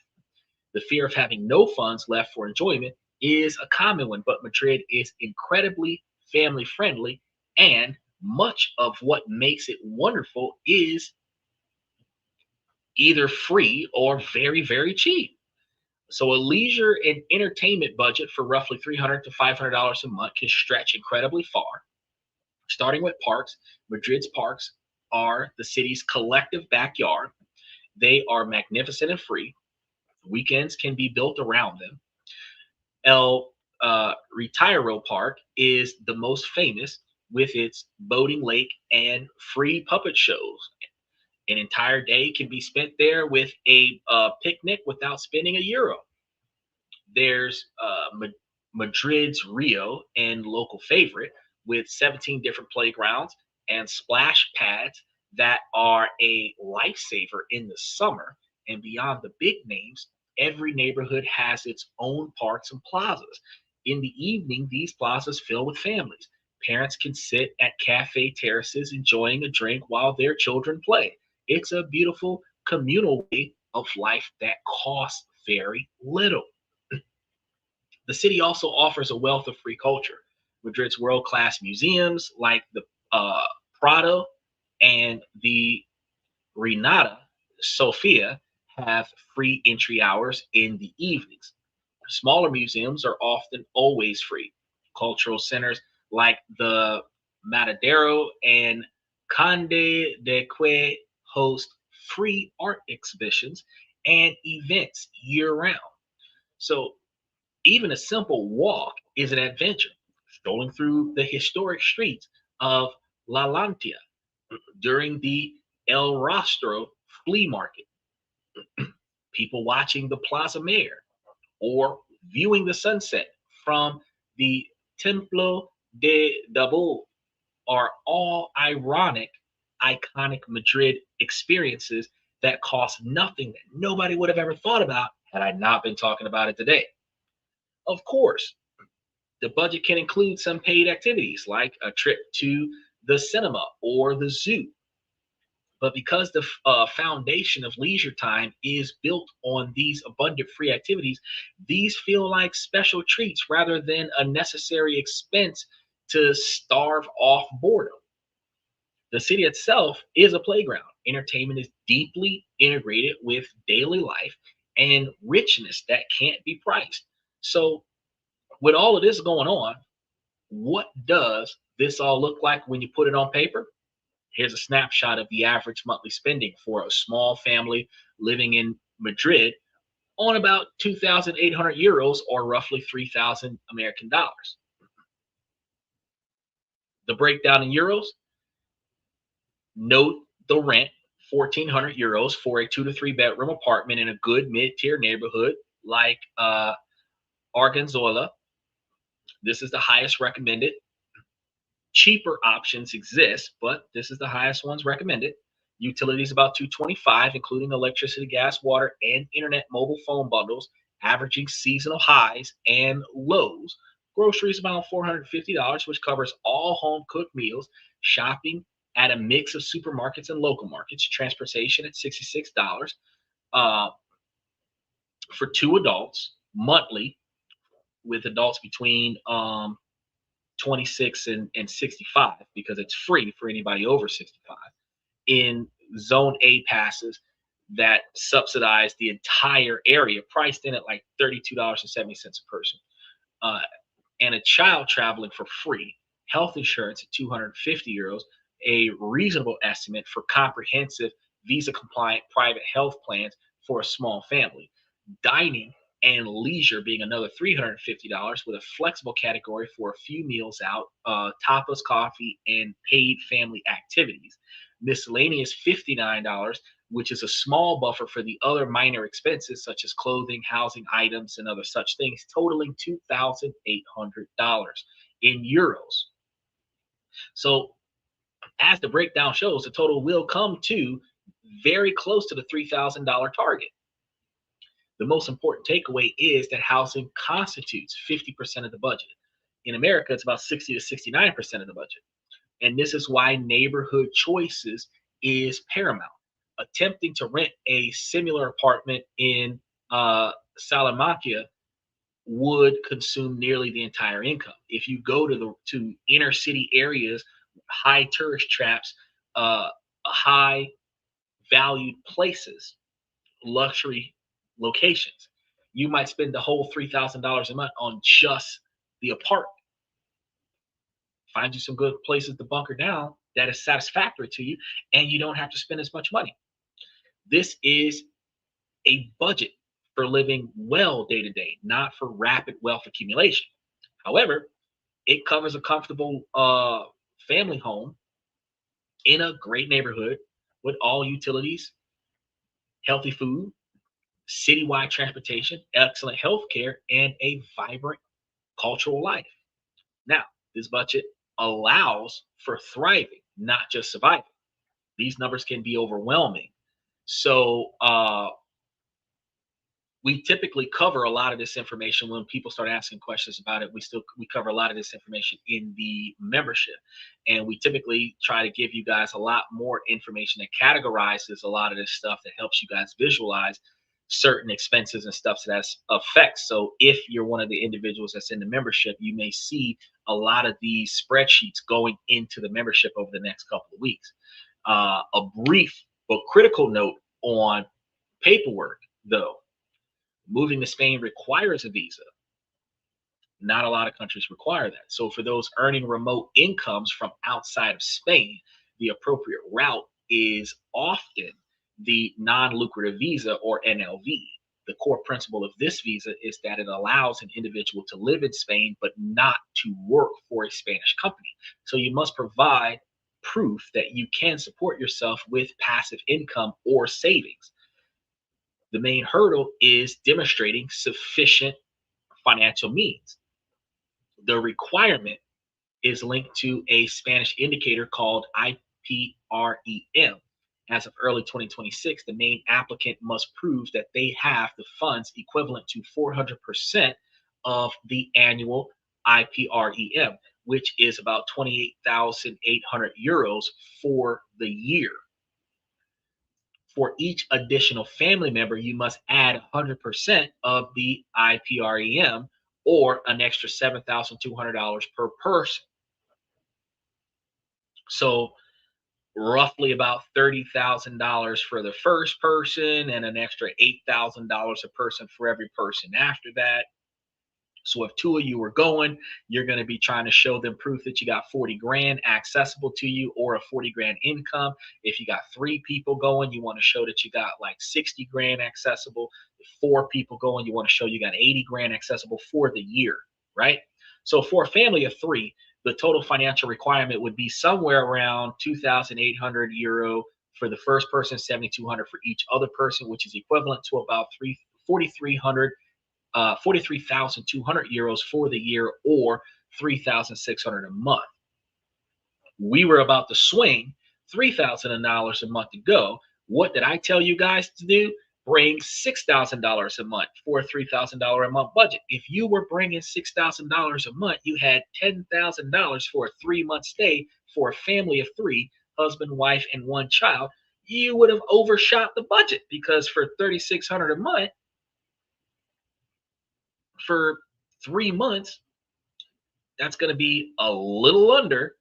The fear of having no funds left for enjoyment is a common one, but Madrid is incredibly family friendly, and much of what makes it wonderful is either free or very, very cheap. So a leisure and entertainment budget for roughly $300 to $500 a month can stretch incredibly far. Starting with parks, Madrid's parks are the city's collective backyard. They are magnificent and free. Weekends can be built around them. El Retiro Park is the most famous with its boating lake and free puppet shows. An entire day can be spent there with a picnic without spending a euro. There's Madrid's Rio and local favorite with 17 different playgrounds and splash pads that are a lifesaver in the summer. And beyond the big names, every neighborhood has its own parks and plazas. In the evening, these plazas fill with families. Parents can sit at cafe terraces enjoying a drink while their children play. It's a beautiful communal way of life that costs very little. The city also offers a wealth of free culture. Madrid's world-class museums like the Prado and the Reina Sofia have free entry hours in the evenings. Smaller museums are often always free. Cultural centers like the Matadero and Conde de Que host free art exhibitions and events year round. So even a simple walk is an adventure. Strolling through the historic streets of La Lantia during the El Rostro flea market, people watching the Plaza Mayor, or viewing the sunset from the Templo de Dabul are all iconic Madrid experiences that cost nothing that nobody would have ever thought about had I not been talking about it today. Of course, the budget can include some paid activities like a trip to the cinema or the zoo. But because the foundation of leisure time is built on these abundant free activities, these feel like special treats rather than a necessary expense to starve off boredom. The city itself is a playground. Entertainment is deeply integrated with daily life and richness that can't be priced. So, with all of this going on, what does this all look like when you put it on paper? Here's a snapshot of the average monthly spending for a small family living in Madrid on about 2,800 euros or roughly 3,000 American dollars. The breakdown in euros: note the rent, 1,400 euros for a 2 to 3 bedroom apartment in a good mid-tier neighborhood like Arganzuela. This is the highest recommended. Cheaper options exist, but this is the highest ones recommended. Utilities about 225, including electricity, gas, water, and internet mobile phone bundles, averaging seasonal highs and lows. Groceries about $450, which covers all home cooked meals. Shopping at a mix of supermarkets and local markets. Transportation at $66 uh, for two adults monthly, with adults between 26 and 65, because it's free for anybody over 65. In zone A passes that subsidize the entire area, priced in at like $32.70 a person. Uh, and a child traveling for free, health insurance at 250 euros, a reasonable estimate for comprehensive visa compliant private health plans for a small family. Dining and leisure being another $350 with a flexible category for a few meals out, tapas, coffee, and paid family activities. Miscellaneous $59, which is a small buffer for the other minor expenses such as clothing, housing items, and other such things, totaling $2,800 in euros. So, as the breakdown shows, the total will come to very close to the $3,000 target. The most important takeaway is that housing constitutes 50% of the budget. In America, it's about 60 to 69% of the budget. And this is why neighborhood choices is paramount. Attempting to rent a similar apartment in Salamanca would consume nearly the entire income. If you go to inner city areas, high tourist traps, high valued places, luxury locations, you might spend the whole $3,000 a month on just the apartment. Find you some good places to bunker down that is satisfactory to you, and you don't have to spend as much money. This is a budget for living well day to day, not for rapid wealth accumulation. However, it covers a comfortable family home in a great neighborhood with all utilities, healthy food, citywide transportation, excellent health care, and a vibrant cultural life. Now, this budget allows for thriving, not just surviving. These numbers can be overwhelming. So, we typically cover a lot of this information when people start asking questions about it. We cover a lot of this information in the membership, and we typically try to give you guys a lot more information that categorizes a lot of this stuff, that helps you guys visualize certain expenses and stuff that affects. So if you're one of the individuals that's in the membership, you may see a lot of these spreadsheets going into the membership over the next couple of weeks. A brief but critical note on paperwork, though. Moving to Spain requires a visa. Not a lot of countries require that. So for those earning remote incomes from outside of Spain, the appropriate route is often the non-lucrative visa, or NLV. The core principle of this visa is that it allows an individual to live in Spain but not to work for a Spanish company. So you must provide proof that you can support yourself with passive income or savings. The main hurdle is demonstrating sufficient financial means. The requirement is linked to a Spanish indicator called IPREM. As of early 2026, the main applicant must prove that they have the funds equivalent to 400% of the annual IPREM, which is about 28,800 euros for the year. For each additional family member, you must add 100% of the IPREM, or an extra $7,200 per person. So roughly about $30,000 for the first person and an extra $8,000 a person for every person after that. So if two of you are going, you're going to be trying to show them proof that you got 40 grand accessible to you, or a 40 grand income. If you got three people going, you want to show that you got like 60 grand accessible. If four people going, you want to show you got 80 grand accessible for the year, right? So for a family of three, the total financial requirement would be somewhere around 2,800 euro for the first person, 7,200 for each other person, which is equivalent to about 43,200 euros for the year, or 3,600 a month. We were about to swing $3,000 a month to go. What did I tell you guys to do? Bring $6,000 a month for a $3,000 a month budget. If you were bringing $6,000 a month, you had $10,000 for a 3-month stay for a family of three, husband, wife, and one child. You would have overshot the budget, because for $3,600 a month for 3 months, that's going to be a little under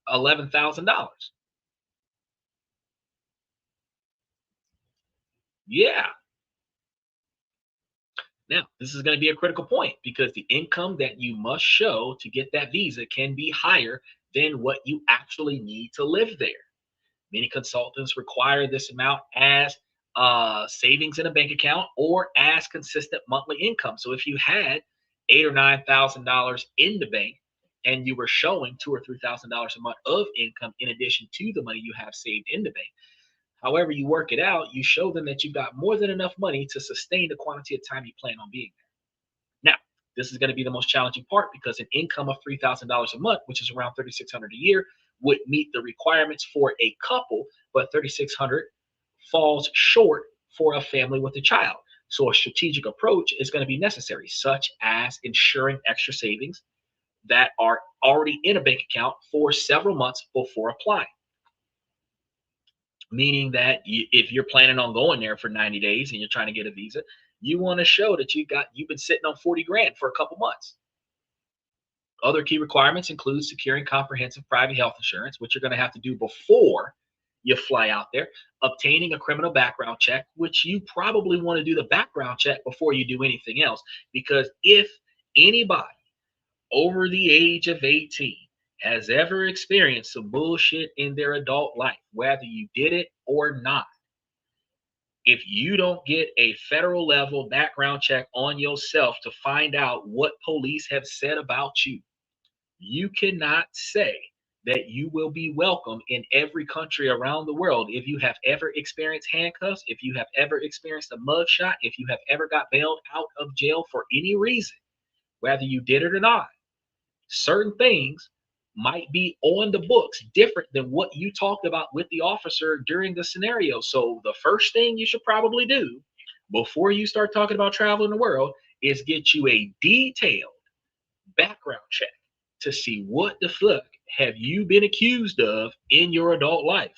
$11,000. Yeah. Now, this is going to be a critical point, because the income that you must show to get that visa can be higher than what you actually need to live there. Many consultants require this amount as savings in a bank account, or as consistent monthly income. So if you had $8,000 or $9,000 in the bank, and you were showing $2,000 or $3,000 a month of income in addition to the money you have saved in the bank, however you work it out, you show them that you got more than enough money to sustain the quantity of time you plan on being there. Now, this is going to be the most challenging part, because an income of $3,000 a month, which is around $3,600 a year, would meet the requirements for a couple, but $3,600 falls short for a family with a child. So a strategic approach is going to be necessary, such as ensuring extra savings that are already in a bank account for several months before applying. Meaning that if you're planning on going there for 90 days and you're trying to get a visa, you want to show that you've been sitting on 40 grand for a couple months. Other key requirements include securing comprehensive private health insurance, which you're going to have to do before you fly out there, obtaining a criminal background check, which you probably want to do the background check before you do anything else, because if anybody over the age of 18 has ever experienced some bullshit in their adult life, whether you did it or not, if you don't get a federal level background check on yourself to find out what police have said about you, you cannot say that you will be welcome in every country around the world. If you have ever experienced handcuffs, if you have ever experienced a mugshot, if you have ever got bailed out of jail for any reason, whether you did it or not, certain things might be on the books different than what you talked about with the officer during the scenario. So the first thing you should probably do before you start talking about traveling the world is get you a detailed background check to see what the fuck have you been accused of in your adult life.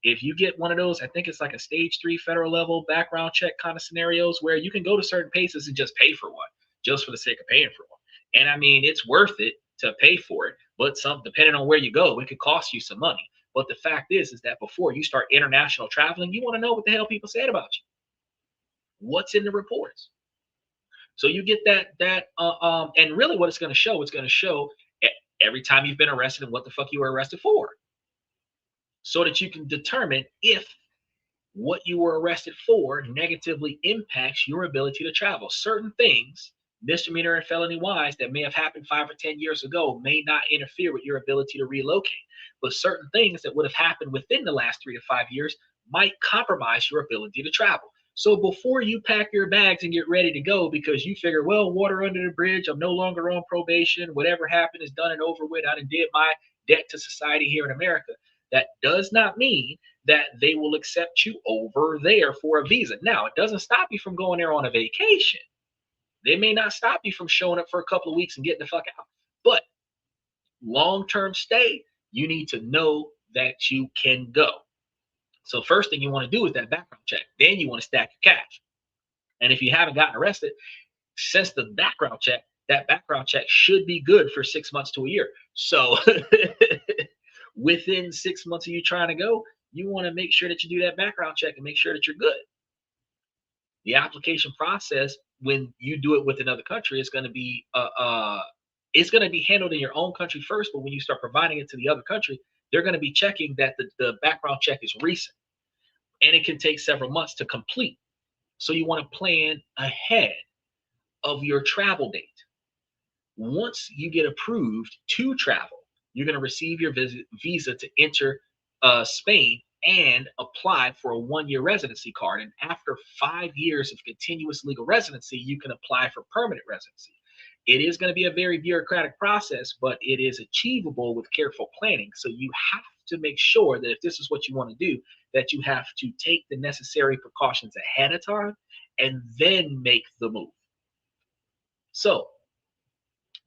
If you get one of those, I think it's like a stage 3 federal level background check kind of scenarios, where you can go to certain places and just pay for one, just for the sake of paying for one. And I mean, it's worth it to pay for it, but depending on where you go, it could cost you some money. But the fact is that before you start international traveling, you want to know what the hell people said about you. What's in the reports? So you get and really what it's going to show every time you've been arrested and what the fuck you were arrested for, so that you can determine if what you were arrested for negatively impacts your ability to travel. Certain things, misdemeanor and felony wise, that may have happened 5 or 10 years ago may not interfere with your ability to relocate. But certain things that would have happened within the last 3 to 5 years might compromise your ability to travel. So before you pack your bags and get ready to go, because you figure, well, water under the bridge, I'm no longer on probation, whatever happened is done and over with, I done did my debt to society here in America, that does not mean that they will accept you over there for a visa. Now, it doesn't stop you from going there on a vacation. They may not stop you from showing up for a couple of weeks and getting the fuck out. But long-term stay, you need to know that you can go. So first thing you want to do is that background check. Then you want to stack your cash. And if you haven't gotten arrested since the background check, that background check should be good for 6 months to a year. So within 6 months of you trying to go, you want to make sure that you do that background check and make sure that you're good. The application process, when you do it with another country, is going to be it's going to be handled in your own country first. But when you start providing it to the other country, they're going to be checking that the background check is recent, and it can take several months to complete. So you want to plan ahead of your travel date. Once you get approved to travel, you're going to receive your visa to enter Spain and apply for a 1-year residency card. And after 5 years of continuous legal residency, you can apply for permanent residency. It is going to be a very bureaucratic process, but it is achievable with careful planning. So you have to make sure that if this is what you want to do, that you have to take the necessary precautions ahead of time and then make the move. So,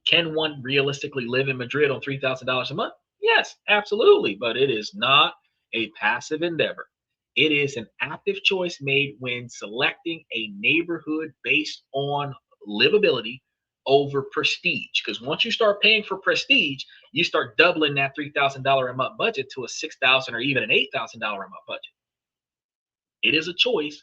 can one realistically live in Madrid on $3,000 a month? Yes, absolutely, but it is not a passive endeavor. It is an active choice made when selecting a neighborhood based on livability over prestige. Because once you start paying for prestige, you start doubling that $3,000 a month budget to a $6,000 or even an $8,000 a month budget. It is a choice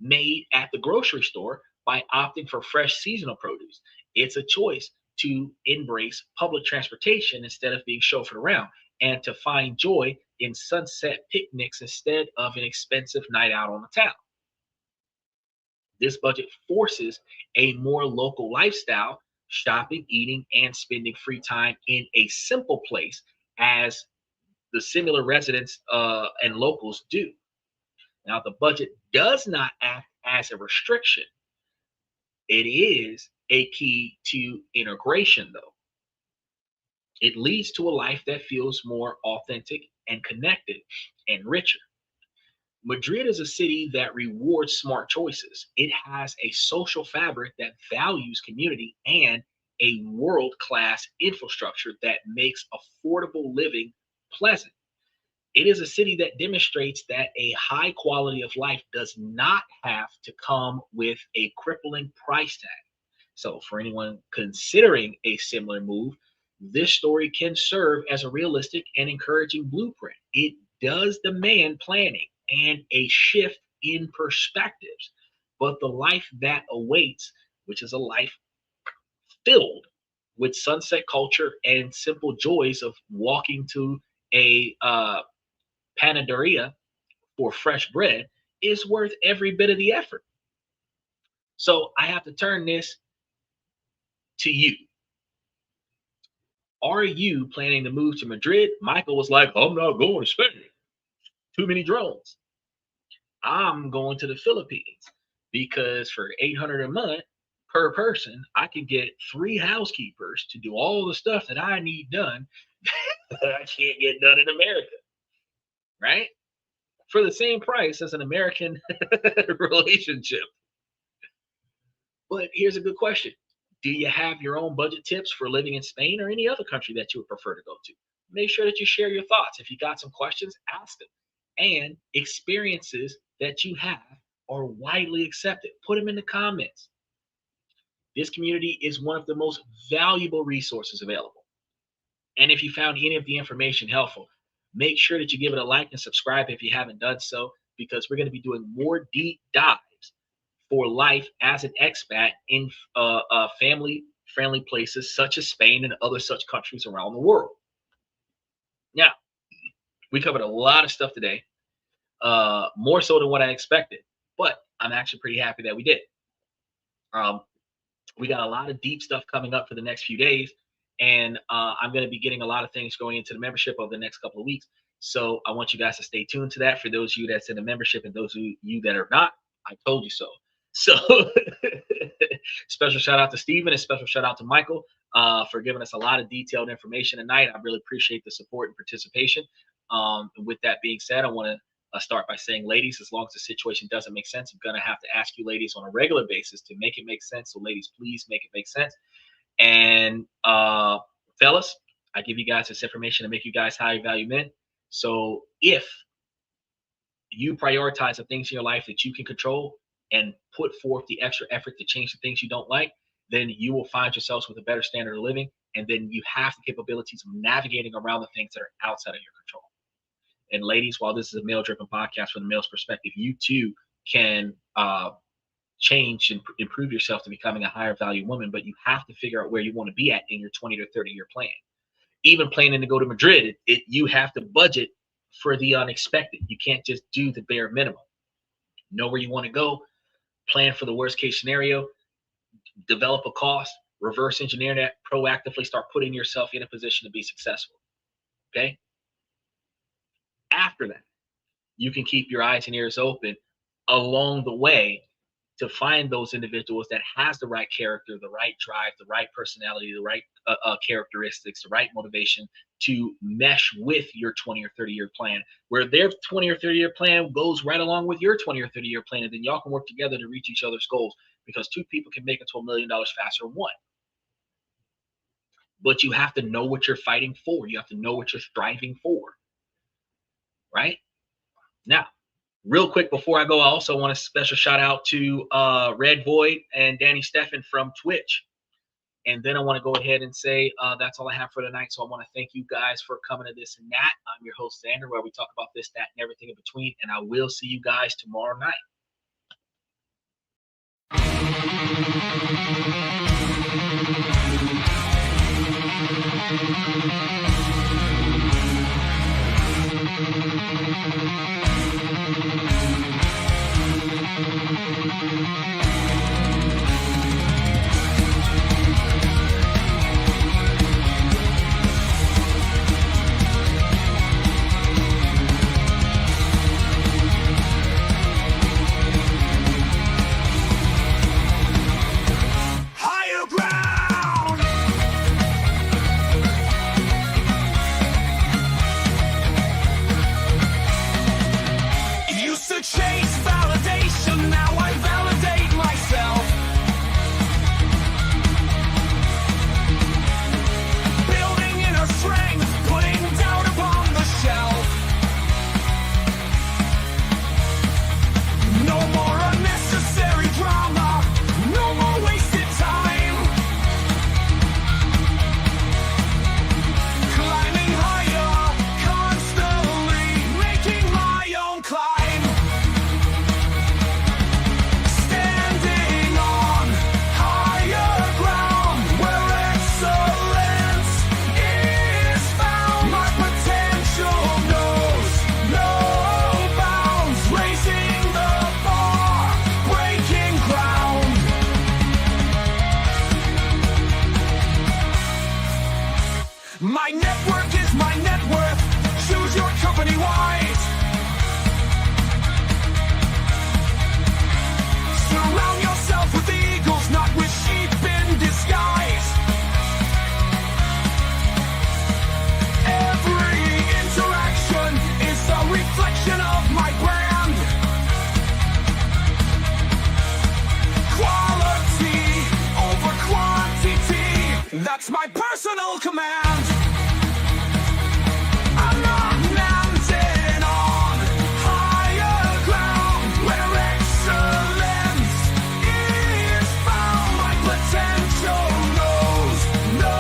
made at the grocery store by opting for fresh seasonal produce. It's a choice to embrace public transportation instead of being chauffeured around, and to find joy in sunset picnics instead of an expensive night out on the town. This budget forces a more local lifestyle, shopping, eating, and spending free time in a simple place, as the similar residents and locals do. Now, the budget does not act as a restriction. It is a key to integration, though. It leads to a life that feels more authentic and connected and richer. Madrid is a city that rewards smart choices. It has a social fabric that values community and a world-class infrastructure that makes affordable living pleasant. It is a city that demonstrates that a high quality of life does not have to come with a crippling price tag. So, for anyone considering a similar move, this story can serve as a realistic and encouraging blueprint. It does demand planning and a shift in perspectives, but the life that awaits, which is a life filled with sunset culture and simple joys of walking to a panaderia for fresh bread, is worth every bit of the effort. So I have to turn this to you. Are you planning to move to Madrid? Michael was like, I'm not going to Spain. Too many drones. I'm going to the Philippines because for $800 a month per person, I can get 3 housekeepers to do all the stuff that I need done that I can't get done in America. Right? For the same price as an American relationship. But here's a good question. Do you have your own budget tips for living in Spain or any other country that you would prefer to go to? Make sure that you share your thoughts. If you got some questions, ask them. And experiences that you have are widely accepted. Put them in the comments. This community is one of the most valuable resources available. And if you found any of the information helpful, make sure that you give it a like and subscribe if you haven't done so, because we're going to be doing more deep dives for life as an expat in family-friendly places such as Spain and other such countries around the world. Now, we covered a lot of stuff today, more so than what I expected, but I'm actually pretty happy that we did. We got a lot of deep stuff coming up for the next few days, and I'm going to be getting a lot of things going into the membership over the next couple of weeks. So I want you guys to stay tuned to that. For those of you that's in the membership and those of you that are not, I told you so. So special shout out to Steven and special shout out to Michael for giving us a lot of detailed information tonight. I really appreciate the support and participation. With that being said, I want to start by saying, ladies, as long as the situation doesn't make sense, I'm going to have to ask you ladies on a regular basis to make it make sense. So ladies, please make it make sense. And fellas, I give you guys this information to make you guys high value men. So if you prioritize the things in your life that you can control and put forth the extra effort to change the things you don't like, then you will find yourselves with a better standard of living. And then you have the capabilities of navigating around the things that are outside of your control. And ladies, while this is a male-driven podcast from the male's perspective, you too can change and improve yourself to becoming a higher value woman, but you have to figure out where you want to be at in your 20 to 30 year plan. Even planning to go to Madrid, you have to budget for the unexpected. You can't just do the bare minimum. Know where you want to go, plan for the worst case scenario, develop a cost, reverse engineer that, proactively start putting yourself in a position to be successful. Okay? After that, you can keep your eyes and ears open along the way to find those individuals that has the right character, the right drive, the right personality, the right characteristics, the right motivation to mesh with your 20 or 30 year plan, where their 20 or 30 year plan goes right along with your 20 or 30 year plan. And then y'all can work together to reach each other's goals, because two people can make it to $1 million faster than one. But you have to know what you're fighting for. You have to know what you're striving for. Right? Now, real quick before I go, I also want a special shout out to Red Void and Danny Steffen from Twitch. And then I want to go ahead and say that's all I have for tonight. So I want to thank you guys for coming to this and that. I'm your host, Xander, where we talk about this, that, and everything in between. And I will see you guys tomorrow night. Higher ground! Used to chase validation, now I validate myself. Building inner strength, putting doubt upon the shelf. No more unnecessary drama, no more wasted time. Climbing higher, constantly making my own climb. Standing on higher ground, where excellence is found. My potential knows no bounds, raising the bar, breaking ground. My network is my net worth. Choose your company wise. Surround yourself with eagles, not with sheep in disguise. Every interaction is a reflection of my brand. Quality over quantity, that's my personal command. I'm not mounted on higher ground, where excellence is found. My potential knows no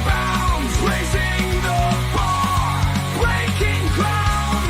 bounds, raising the bar, breaking ground.